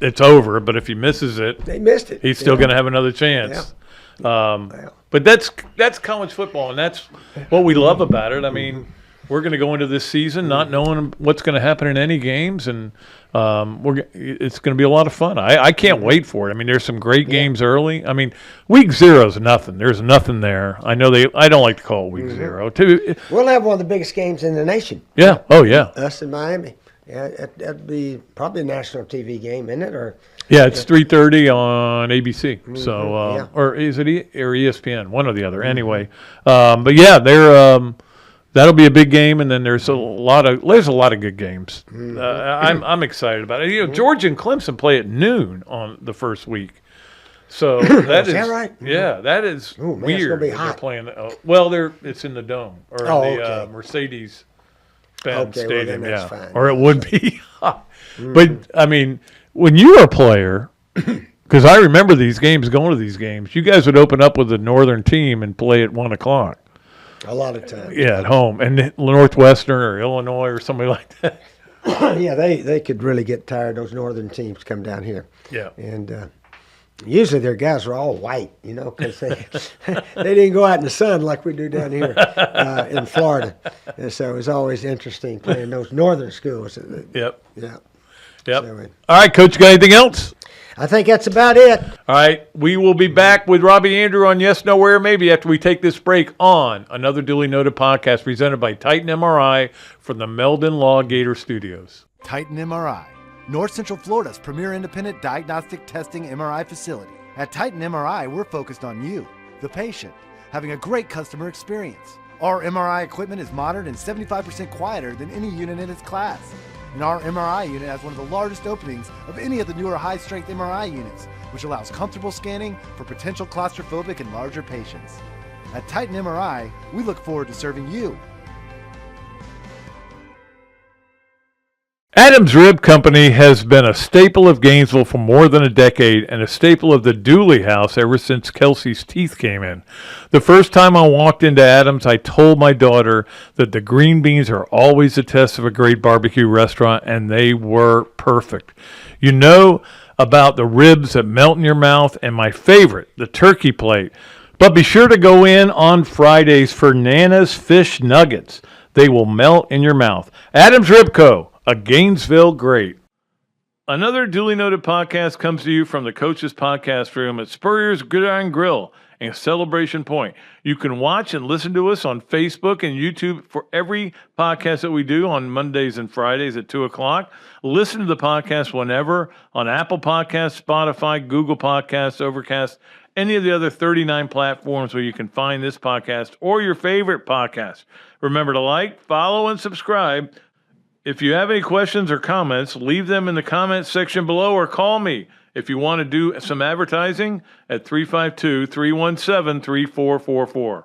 it's over. But if he misses it. They missed it. He's still going to have another chance. Yeah. But that's college football, and that's what we love about it. I mean, we're going to go into this season not knowing what's going to happen in any games, and it's going to be a lot of fun. I can't wait for it. I mean, there's some great games early. I mean, week 0 is nothing. There's nothing there. I know I don't like to call it week 0. We'll have one of the biggest games in the nation. Yeah. Oh, yeah. Us in Miami. Yeah, that'd be probably a national TV game, isn't it? Or it's 3:30 on ABC. So, or is it or ESPN? One or the other. Anyway, but yeah, they're. That'll be a big game, and then there's a lot of good games. I'm excited about it. You know, Georgia and Clemson play at noon on the first week, so that is that right? Yeah, that is man, weird. it's gonna be that hot. They're playing. It's in the Dome or in the Mercedes-Benz Stadium. Well, that's fine. Or it would be hot. But I mean, when you were a player. Because I remember these games, going to these games, you guys would open up with the Northern team and play at 1 o'clock. A lot of times. Yeah, at home. And Northwestern or Illinois or somebody like that. Yeah, they could really get tired. Those northern teams come down here. Yeah. And usually their guys are all white, because they didn't go out in the sun like we do down here in Florida. And so it's always interesting playing those northern schools. Yep. Yeah. Yep. So, all right, Coach, you got anything else? I think that's about it. All right. We will be back with Robbie Andrew on Yes, No, Where, Maybe after we take this break on another Dooley Noted podcast presented by Titan MRI from the Meldon Law Gator Studios. Titan MRI, North Central Florida's premier independent diagnostic testing MRI facility. At Titan MRI, we're focused on you, the patient, having a great customer experience. Our MRI equipment is modern and 75% quieter than any unit in its class. And our MRI unit has one of the largest openings of any of the newer high-strength MRI units, which allows comfortable scanning for potential claustrophobic and larger patients. At Titan MRI, we look forward to serving you. Adams Rib Company has been a staple of Gainesville for more than a decade and a staple of the Dooley house ever since Kelsey's teeth came in. The first time I walked into Adams, I told my daughter that the green beans are always a test of a great barbecue restaurant, and they were perfect. You know about the ribs that melt in your mouth, and my favorite, the turkey plate. But be sure to go in on Fridays for Nana's Fish Nuggets. They will melt in your mouth. Adams Rib Co., a Gainesville great. Another duly noted podcast comes to you from the Coach's Podcast Room at Spurrier's Gridiron Grill and Celebration Point. You can watch and listen to us on Facebook and YouTube for every podcast that we do on Mondays and Fridays at 2 o'clock. Listen to the podcast whenever on Apple Podcasts, Spotify, Google Podcasts, Overcast, any of the other 39 platforms where you can find this podcast or your favorite podcast. Remember to like, follow, and subscribe. If you have any questions or comments, leave them in the comments section below or call me if you want to do some advertising at 352-317-3444.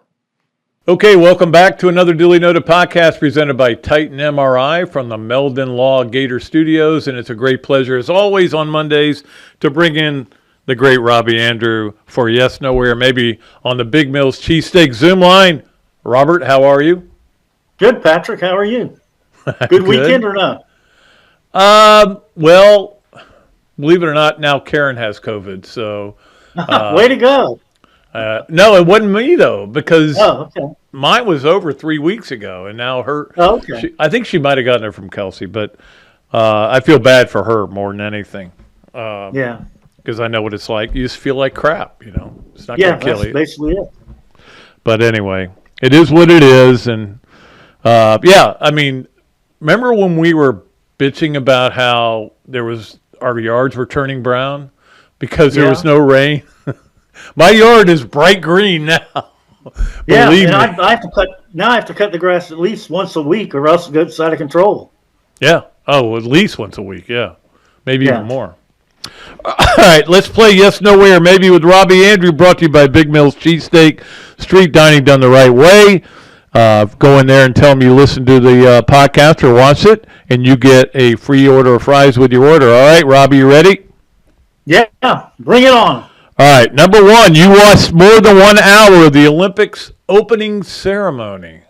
Okay, welcome back to another duly noted podcast presented by Titan MRI from the Meldon Law Gator Studios, and it's a great pleasure, as always, on Mondays to bring in the great Robbie Andrew for Yes Nowhere, maybe on the Big Mills Cheesesteaks Zoom line. Robert, how are you? Good, Patrick. How are you? Good weekend or not? Well, believe it or not, now Karen has COVID. So, way to go. No, it wasn't me though, because okay. Mine was over 3 weeks ago, and now her. Oh, okay. I think she might have gotten it from Kelsey, but I feel bad for her more than anything. Yeah. Because I know what it's like. You just feel like crap. It's not going to kill you. Yeah, that's basically it. But anyway, it is what it is, and I mean. Remember when we were bitching about how our yards were turning brown because there was no rain? My yard is bright green now. Believe me. I have to cut the grass at least once a week, or else it gets out of control. Yeah. Oh, at least once a week. Yeah. Maybe even more. All right, let's play Yes, Nowhere, maybe with Robbie Andrew, brought to you by Big Mills Cheesesteak, street dining done the right way. Go in there and tell them you listen to the podcast or watch it, and you get a free order of fries with your order. All right, Robbie, you ready? Yeah, bring it on. All right, number one, you watched more than 1 hour of the Olympics opening ceremony.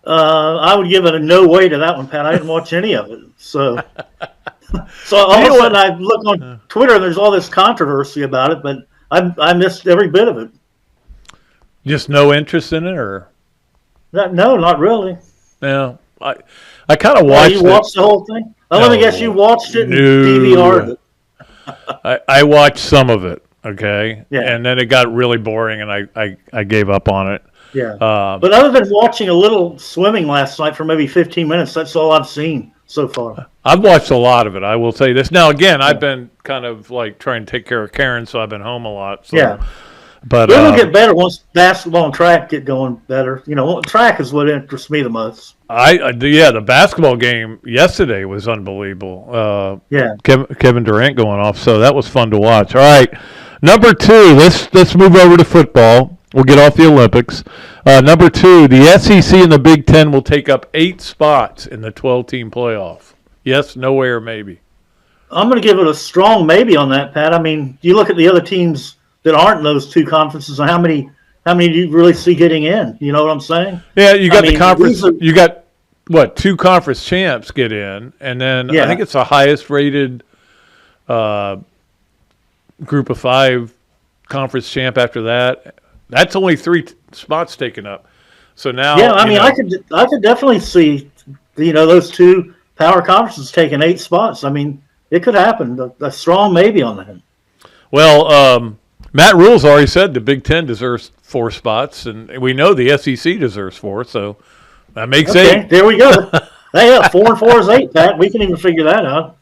I would give it a no way to that one, Pat. I didn't watch any of it. So all of a sudden I look on Twitter and there's all this controversy about it, but I missed every bit of it. Just no interest in it, or? No, not really. Yeah, I kind of watched it. You watched the whole thing? Let me guess, you watched it and DVR'd it. I watched some of it, okay? Yeah. And then it got really boring, and I gave up on it. Yeah. But other than watching a little swimming last night for maybe 15 minutes, that's all I've seen so far. I've watched a lot of it, I will say this. Now, again, I've been kind of like trying to take care of Karen, so I've been home a lot. So. Yeah. But it'll get better once basketball and track get going better. Track is what interests me the most. The basketball game yesterday was unbelievable. Kevin Durant going off, so that was fun to watch. All right, number two. Let's move over to football. We'll get off the Olympics. Number two, the SEC and the Big Ten will take up 8 spots in the 12-team playoff. Yes, nowhere, maybe. I'm going to give it a strong maybe on that, Pat. I mean, you look at the other teams that aren't in those two conferences, and how many do you really see getting in? You know what I'm saying? Yeah, you got the conference. You got what? 2 conference champs get in, and then I think it's the highest rated group of 5 conference champ after that. That's only 3 spots taken up. So now, I could definitely see, those 2 power conferences taking 8 spots. I mean, it could happen. A strong maybe on that. Well, Matt Rule's already said the Big Ten deserves 4 spots, and we know the SEC deserves 4, so that makes 8. There we go. Hey, 4 and 4 is 8, Pat. We can even figure that out.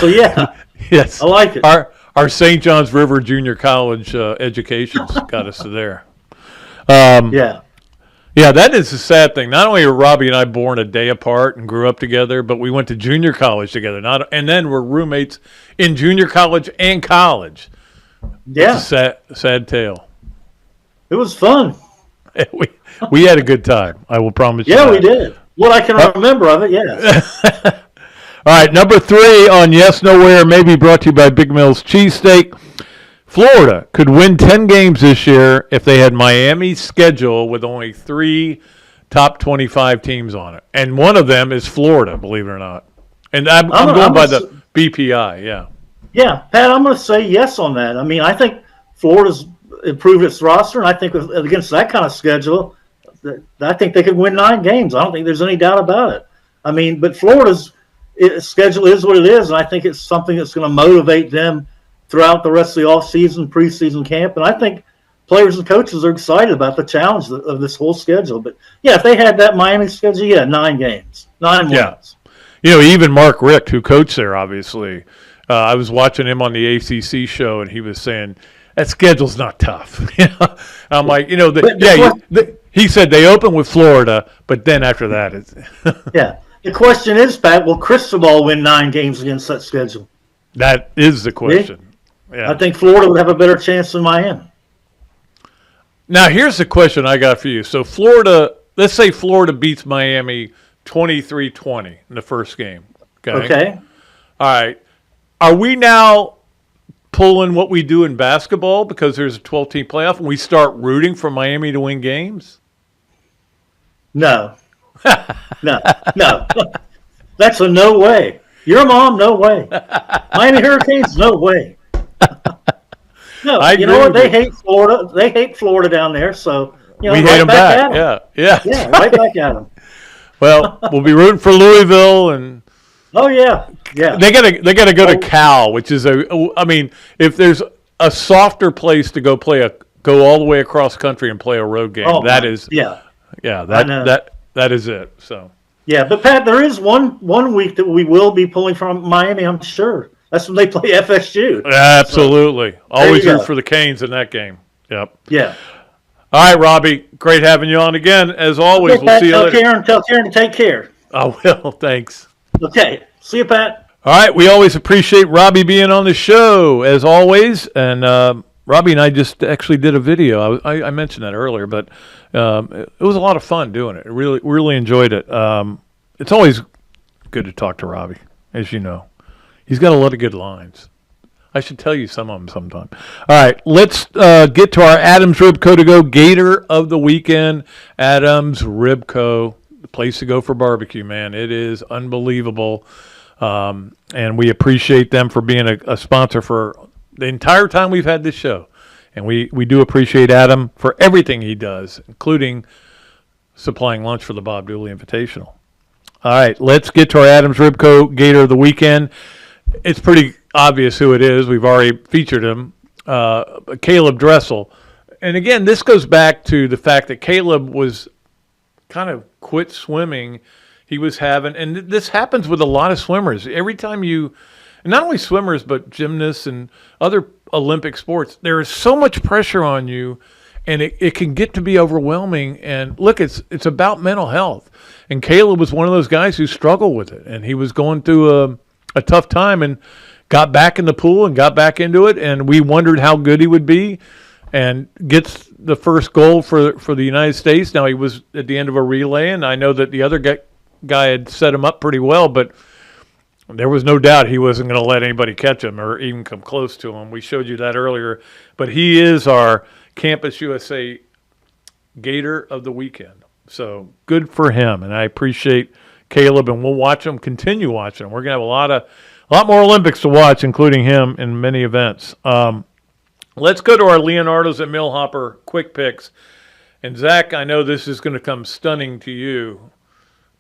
So yes, I like it. Our St. John's River Junior College education's got us to there. Yeah, that is the sad thing. Not only were Robbie and I born a day apart and grew up together, but we went to junior college together. And then we're roommates in junior college and college. Yeah, it's a sad tale. It was fun. we had a good time. I will promise you. Yeah, that. we did. What I can remember of it, yes. All right, number 3 on Yes, Nowhere, maybe brought to you by Big Mills Cheesesteak. Florida could win 10 games this year if they had Miami's schedule with only 3 top 25 teams on it. And one of them is Florida, believe it or not. And I'm going by the BPI, yeah. Yeah, Pat, I'm going to say yes on that. I mean, I think Florida's improved its roster, and I think against that kind of schedule, I think they could win 9 games. I don't think there's any doubt about it. I mean, but Florida's schedule is what it is, and I think it's something that's going to motivate them throughout the rest of the offseason, preseason camp. And I think players and coaches are excited about the challenge of this whole schedule. But, yeah, if they had that Miami schedule, 9 games, 9 wins. You know, even Mark Richt, who coached there, obviously, I was watching him on the ACC show, and he was saying, that schedule's not tough. I'm like, he said they open with Florida, but then after that, it's yeah. The question is, Pat, will Cristobal win 9 games against that schedule? That is the question. Yeah. I think Florida would have a better chance than Miami. Now, here's the question I got for you. So Florida, let's say Florida beats Miami 23-20 in the first game. Okay. All right. Are we now pulling what we do in basketball because there's a 12-team playoff and we start rooting for Miami to win games? No. No. That's a no way. Your mom, no way. Miami Hurricanes, no way. No, you know what? They hate Florida. They hate Florida down there, so we hate them back. Yeah, right back at them. Well, we'll be rooting for Louisville and. Oh yeah. They gotta go to Cal, which is if there's a softer place to go go all the way across country and play a road game, that is it. So. Yeah, but Pat, there is one week that we will be pulling from Miami, I'm sure. That's when they play FSU. Absolutely. So, always root for the Canes in that game. Yep. Yeah. All right, Robbie. Great having you on again. As always, okay, we'll Pat, see you later. Tell Karen to take care. I will. Thanks. Okay. See you, Pat. All right. We always appreciate Robbie being on the show, as always. And Robbie and I just actually did a video. I mentioned that earlier, but it was a lot of fun doing it. Really enjoyed it. It's always good to talk to Robbie, as you know. He's got a lot of good lines. I should tell you some of them sometime. All right, let's get to our Adams Rib Co. to go Gator of the weekend. Adams Rib Co., the place to go for barbecue, man. It is unbelievable. And we appreciate them for being a sponsor for the entire time we've had this show. And we do appreciate Adam for everything he does, including supplying lunch for the Bob Dooley Invitational. All right, let's get to our Adams Rib Co. Gator of the weekend. It's pretty obvious who it is. We've already featured him, Caleb Dressel. And again, this goes back to the fact that Caleb was kind of quit swimming. He was having, and this happens with a lot of swimmers. Every time and not only swimmers, but gymnasts and other Olympic sports, there is so much pressure on you, and it can get to be overwhelming. And look, it's about mental health. And Caleb was one of those guys who struggled with it, and he was going through a tough time and got back in the pool and got back into it, and we wondered how good he would be, and gets the first goal for the United States. Now, he was at the end of a relay, and I know that the other guy had set him up pretty well, but there was no doubt he wasn't going to let anybody catch him or even come close to him. We showed you that earlier. But he is our Campus USA Gator of the weekend. So good for him, and I appreciate Caleb, and we'll continue watching him. We're going to have a lot more Olympics to watch, including him in many events. Let's go to our Leonardo's at Millhopper quick picks. And Zach, I know this is going to come stunning to you,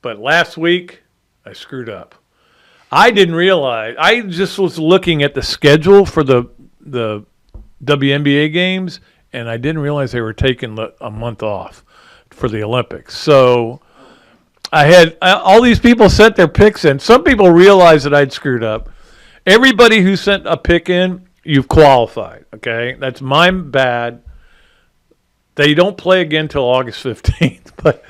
but last week I screwed up. I didn't realize. I just was looking at the schedule for the WNBA games, and I didn't realize they were taking a month off for the Olympics. So I had all these people sent their picks in. Some people realized that I'd screwed up. Everybody who sent a pick in, you've qualified, okay? That's my bad. They don't play again till August 15th, but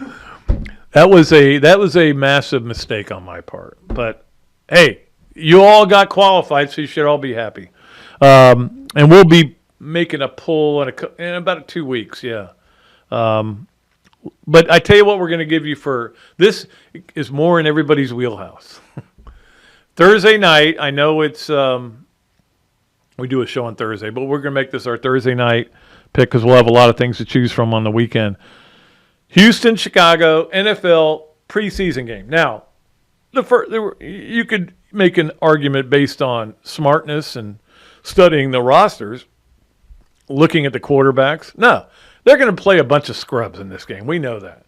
that was a massive mistake on my part. But hey, you all got qualified, so you should all be happy. And we'll be making a pull in about 2 weeks, yeah. But I tell you what we're going to give you for – this is more in everybody's wheelhouse. Thursday night, I know it's we do a show on Thursday, but we're going to make this our Thursday night pick because we'll have a lot of things to choose from on the weekend. Houston, Chicago, NFL preseason game. Now, you could make an argument based on smartness and studying the rosters, looking at the quarterbacks. No, they're going to play a bunch of scrubs in this game. We know that.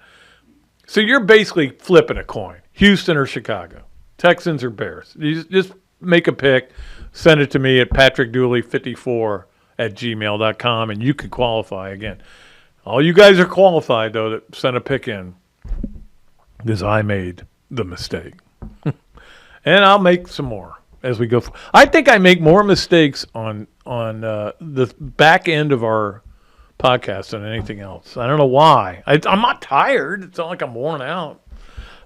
So you're basically flipping a coin, Houston or Chicago, Texans or Bears. You just make a pick, send it to me at patrickdooley54@gmail.com, and you could qualify again. All you guys are qualified, though, that sent a pick in because I made the mistake. And I'll make some more as we go. I think I make more mistakes on the back end of our podcast than anything else. I don't know why. I'm not tired. It's not like I'm worn out.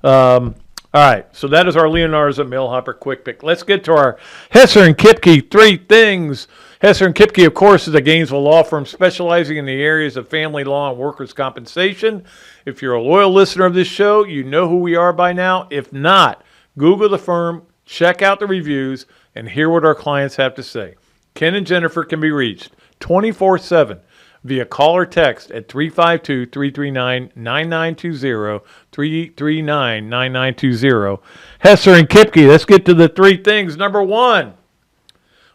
All right, so that is our Leonardo's at Millhopper quick pick. Let's get to our Hesser and Kipke 3 things. Hesser and Kipke, of course, is a Gainesville law firm specializing in the areas of family law and workers' compensation. If you're a loyal listener of this show, you know who we are by now. If not, Google the firm, check out the reviews, and hear what our clients have to say. Ken and Jennifer can be reached 24/7 via call or text at 352-339-9920, 339-9920. Hesser and Kipke, let's get to the 3 things. Number 1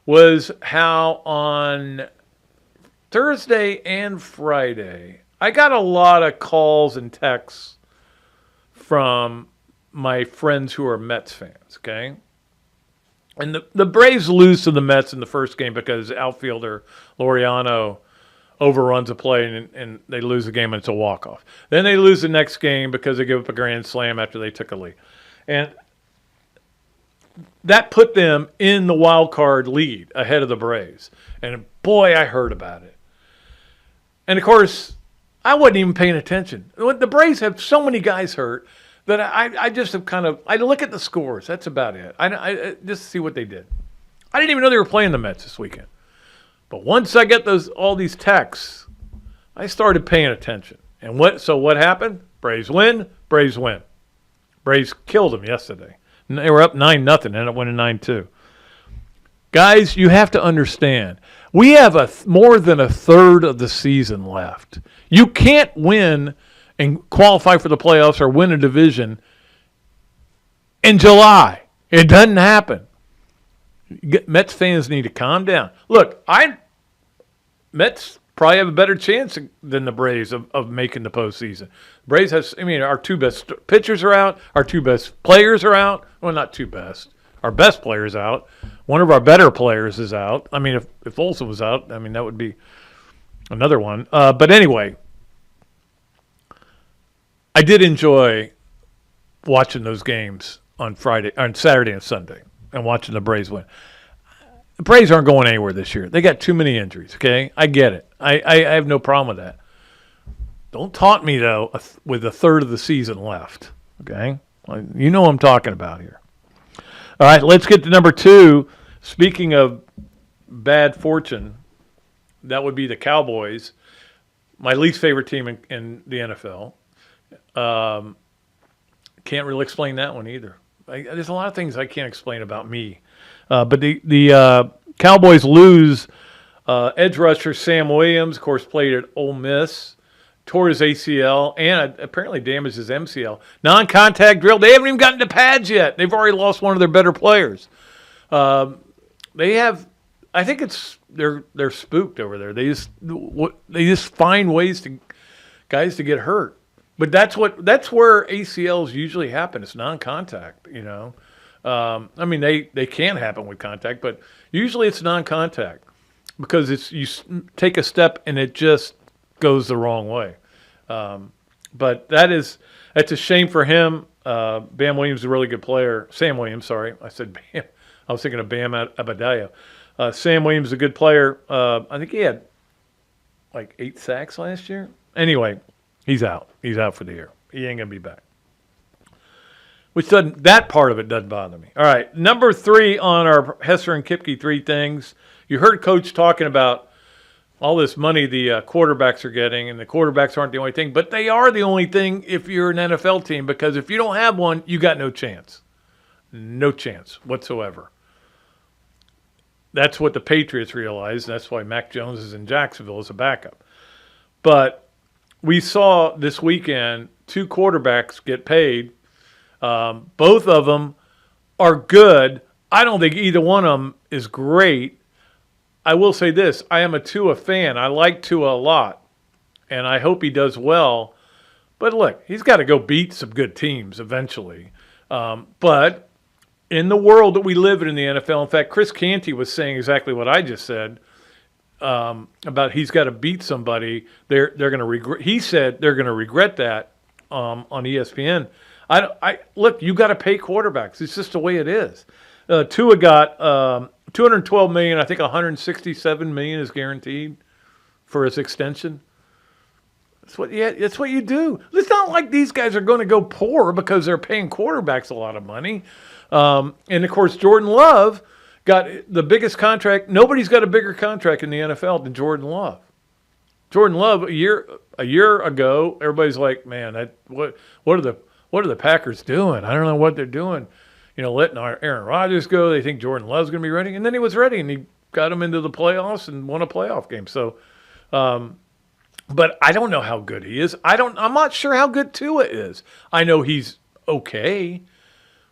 was how on Thursday and Friday, I got a lot of calls and texts from my friends who are Mets fans, okay? And the Braves lose to the Mets in the first game because outfielder Laureano overruns a play and they lose the game and it's a walk-off. Then they lose the next game because they give up a grand slam after they took a lead. And that put them in the wild card lead ahead of the Braves. And boy, I heard about it. And of course, I wasn't even paying attention. The Braves have so many guys hurt that I just have I look at the scores. That's about it. I just see what they did. I didn't even know they were playing the Mets this weekend. But once I get all these texts, I started paying attention. And what happened? Braves win. Braves win. Braves killed them yesterday. They were up 9-0, ended up winning 9-2. Guys, you have to understand, we have more than a third of the season left. You can't win and qualify for the playoffs or win a division in July. It doesn't happen. Mets fans need to calm down. Look, Mets probably have a better chance than the Braves of making the postseason. Braves our 2 best pitchers are out. Our 2 best players are out. Well, not 2 best. Our best player's out. One of our better players is out. I mean, if Olsen was out, that would be another one. But anyway, I did enjoy watching those games on Saturday and Sunday, and watching the Braves win. The Braves aren't going anywhere this year. They got too many injuries, okay? I get it. I have no problem with that. Don't taunt me, though, with a third of the season left, okay? You know what I'm talking about here. All right, let's get to number 2. Speaking of bad fortune, that would be the Cowboys, my least favorite team in the NFL. Can't really explain that one either. There's a lot of things I can't explain about me. But the Cowboys lose edge rusher Sam Williams, of course, played at Ole Miss, tore his ACL, and apparently damaged his MCL. Non-contact drill. They haven't even gotten to pads yet. They've already lost one of their better players. They have. I think they're spooked over there. They just find ways to guys to get hurt. But that's where ACLs usually happen. It's non-contact, you know. They can happen with contact, but usually it's non-contact because you take a step and it just goes the wrong way. But that's a shame for him. Bam Williams is a really good player. Sam Williams, sorry. I said Bam. I was thinking of Bam Abadiah. Sam Williams is a good player. I think he had like 8 sacks last year. Anyway, he's out. He's out for the year. He ain't going to be back. That part of it doesn't bother me. All right, number 3 on our Hesser and Kipke 3 things. You heard Coach talking about all this money the quarterbacks are getting, and the quarterbacks aren't the only thing, but they are the only thing if you're an NFL team, because if you don't have one, you got no chance. No chance whatsoever. That's what the Patriots realized. That's why Mac Jones is in Jacksonville as a backup. But we saw this weekend 2 quarterbacks get paid. Both of them are good. I don't think either one of them is great. I will say this. I am a Tua fan. I like Tua a lot, and I hope he does well. But look, he's got to go beat some good teams eventually. But in the world that we live in the NFL, in fact, Chris Canty was saying exactly what I just said about he's got to beat somebody. They're going to regret. He said they're going to regret that on ESPN. Look, you got to pay quarterbacks. It's just the way it is. Tua got $212 million. I think $167 million is guaranteed for his extension. That's what you do. It's not like these guys are going to go poor because they're paying quarterbacks a lot of money. And of course, Jordan Love got the biggest contract. Nobody's got a bigger contract in the NFL than Jordan Love. Jordan Love a year ago, everybody's like, man, what are the Packers doing? I don't know what they're doing. Letting Aaron Rodgers go. They think Jordan Love's going to be ready. And then he was ready, and he got him into the playoffs and won a playoff game. So, but I don't know how good he is. I'm not sure how good Tua is. I know he's okay.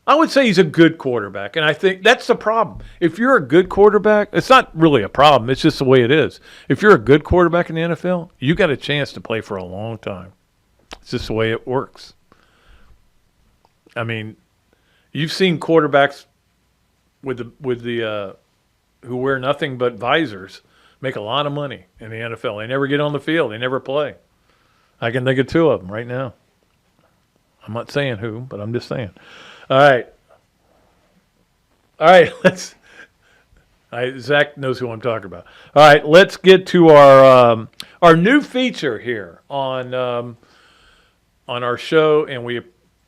I would say he's a good quarterback, and I think that's the problem. If you're a good quarterback, it's not really a problem. It's just the way it is. If you're a good quarterback in the NFL, you got a chance to play for a long time. It's just the way it works. I mean, you've seen quarterbacks with the who wear nothing but visors make a lot of money in the NFL. They never get on the field. They never play. I can think of 2 of them right now. I'm not saying who, but I'm just saying. All right. Zach knows who I'm talking about. All right, let's get to our new feature here on our show, and we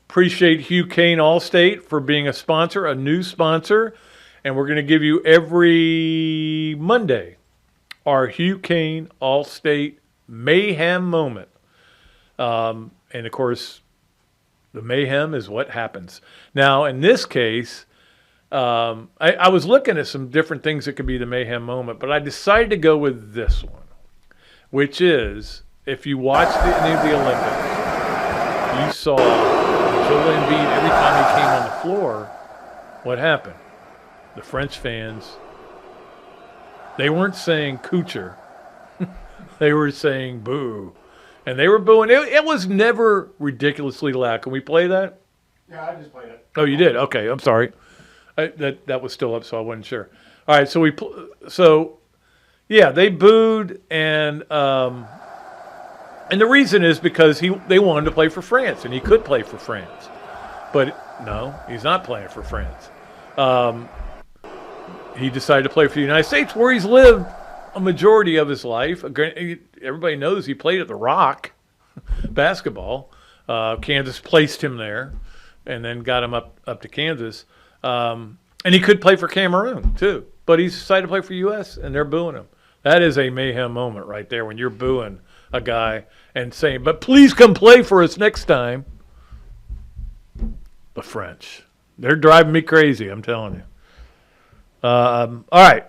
appreciate Hugh Kane Allstate for being a new sponsor, and we're going to give you every Monday our Hugh Kane Allstate Mayhem Moment. And, of course, the mayhem is what happens. Now, in this case, I was looking at some different things that could be the mayhem moment, but I decided to go with this one, which is, if you watched any of the Olympics, you saw Joel Embiid, every time he came on the floor, what happened? The French fans, they weren't saying Kucher. They were saying boo. And they were booing. It was never ridiculously loud. Can we play that? Yeah, I just played it. Oh, you did? Okay, I'm sorry. That was still up, so I wasn't sure. All right, so they booed, and the reason is because they wanted to play for France, and he could play for France, but no, he's not playing for France. He decided to play for the United States, where he's lived a majority of his life. Everybody knows he played at the Rock basketball. Kansas placed him there and then got him up to Kansas. And he could play for Cameroon, too. But he's decided to play for U.S., and they're booing him. That is a mayhem moment right there when you're booing a guy and saying, but please come play for us next time. The French. They're driving me crazy, I'm telling you. All right.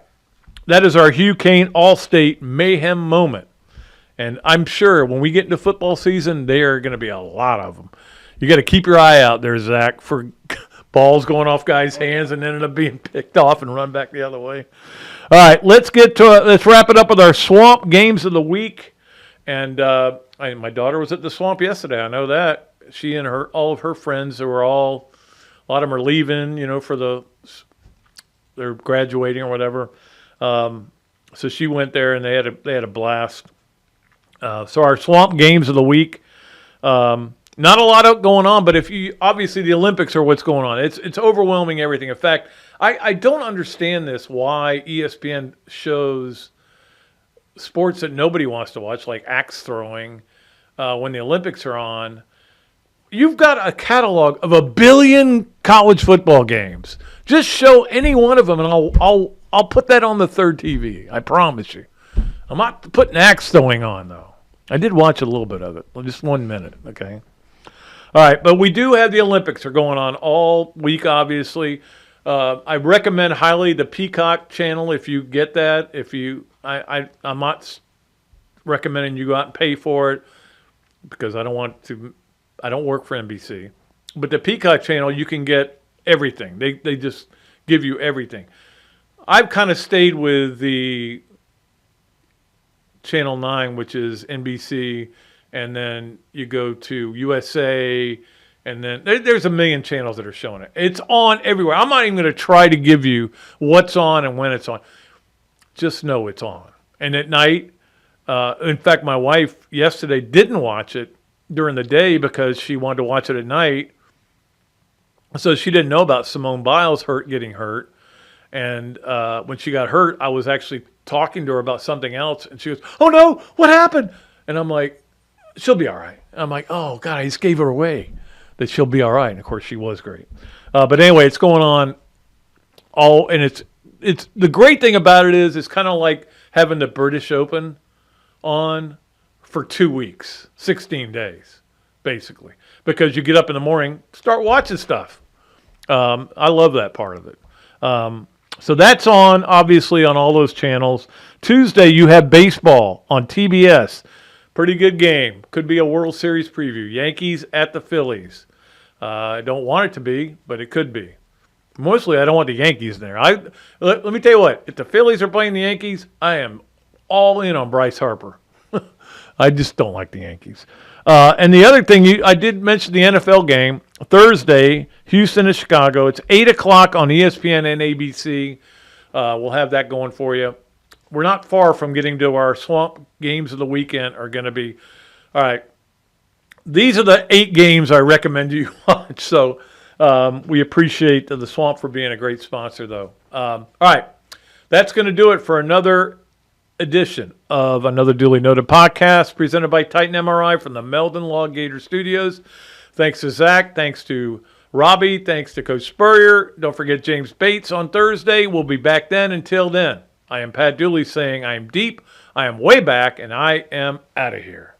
That is our Hugh Kane Allstate Mayhem Moment. And I'm sure when we get into football season, there are going to be a lot of them. You got to keep your eye out there, Zach, for balls going off guys' hands and ended up being picked off and run back the other way. All right, let's wrap it up with our Swamp Games of the Week. And my daughter was at the Swamp yesterday. I know that. She and all of her friends, a lot of them are leaving, they're graduating or whatever. So she went there and they had a blast. So our Swamp Games of the Week, not a lot going on, but obviously the Olympics are what's going on. It's overwhelming everything. In fact, I don't understand this, why ESPN shows sports that nobody wants to watch, like axe throwing, when the Olympics are on. You've got a catalog of 1 billion college football games. Just show any one of them, and I'll put that on the third TV. I promise you. I'm not putting axe throwing on, though. I did watch a little bit of it, just 1 minute, okay? All right, but we do have the Olympics are going on all week, obviously. I recommend highly the Peacock channel if you get that. I'm not recommending you go out and pay for it because I don't work for NBC. But the Peacock channel, you can get everything. They just give you everything. I've kind of stayed with the Channel 9, which is NBC, and then you go to USA, and then there's a million channels that are showing it. It's on everywhere. I'm not even going to try to give you what's on and when it's on. Just know it's on. And at night, in fact, my wife yesterday didn't watch it during the day because she wanted to watch it at night. So she didn't know about Simone Biles getting hurt. And when she got hurt, I was actually talking to her about something else. And she goes, "Oh, no, what happened?" And I'm like, "She'll be all right." I'm like, "Oh, God, I just gave her away that she'll be all right." And, of course, she was great. But anyway, it's going on and it's the great thing about it is it's kind of like having the British Open on for 2 weeks, 16 days, basically, because you get up in the morning, start watching stuff. I love that part of it. So that's on, obviously, on all those channels. Tuesday, you have baseball on TBS. Pretty good game. Could be a World Series preview. Yankees at the Phillies. I don't want it to be, but it could be. Mostly, I don't want the Yankees there. Let me tell you what. If the Phillies are playing the Yankees, I am all in on Bryce Harper. I just don't like the Yankees. And the other thing, I did mention the NFL game. Thursday, Houston and Chicago. It's 8 o'clock on ESPN and ABC. We'll have that going for you. We're not far from getting to our Swamp games of the weekend are going to be. All right. These are the 8 games I recommend you watch. So we appreciate the Swamp for being a great sponsor, though. All right. That's going to do it for another edition of another Dooley Noted podcast presented by Titan MRI from the Meldon Law Gator Studios. Thanks to Zach. Thanks to Robbie. Thanks to Coach Spurrier. Don't forget James Bates on Thursday. We'll be back then. Until then, I am Pat Dooley saying I am deep, I am way back, and I am out of here.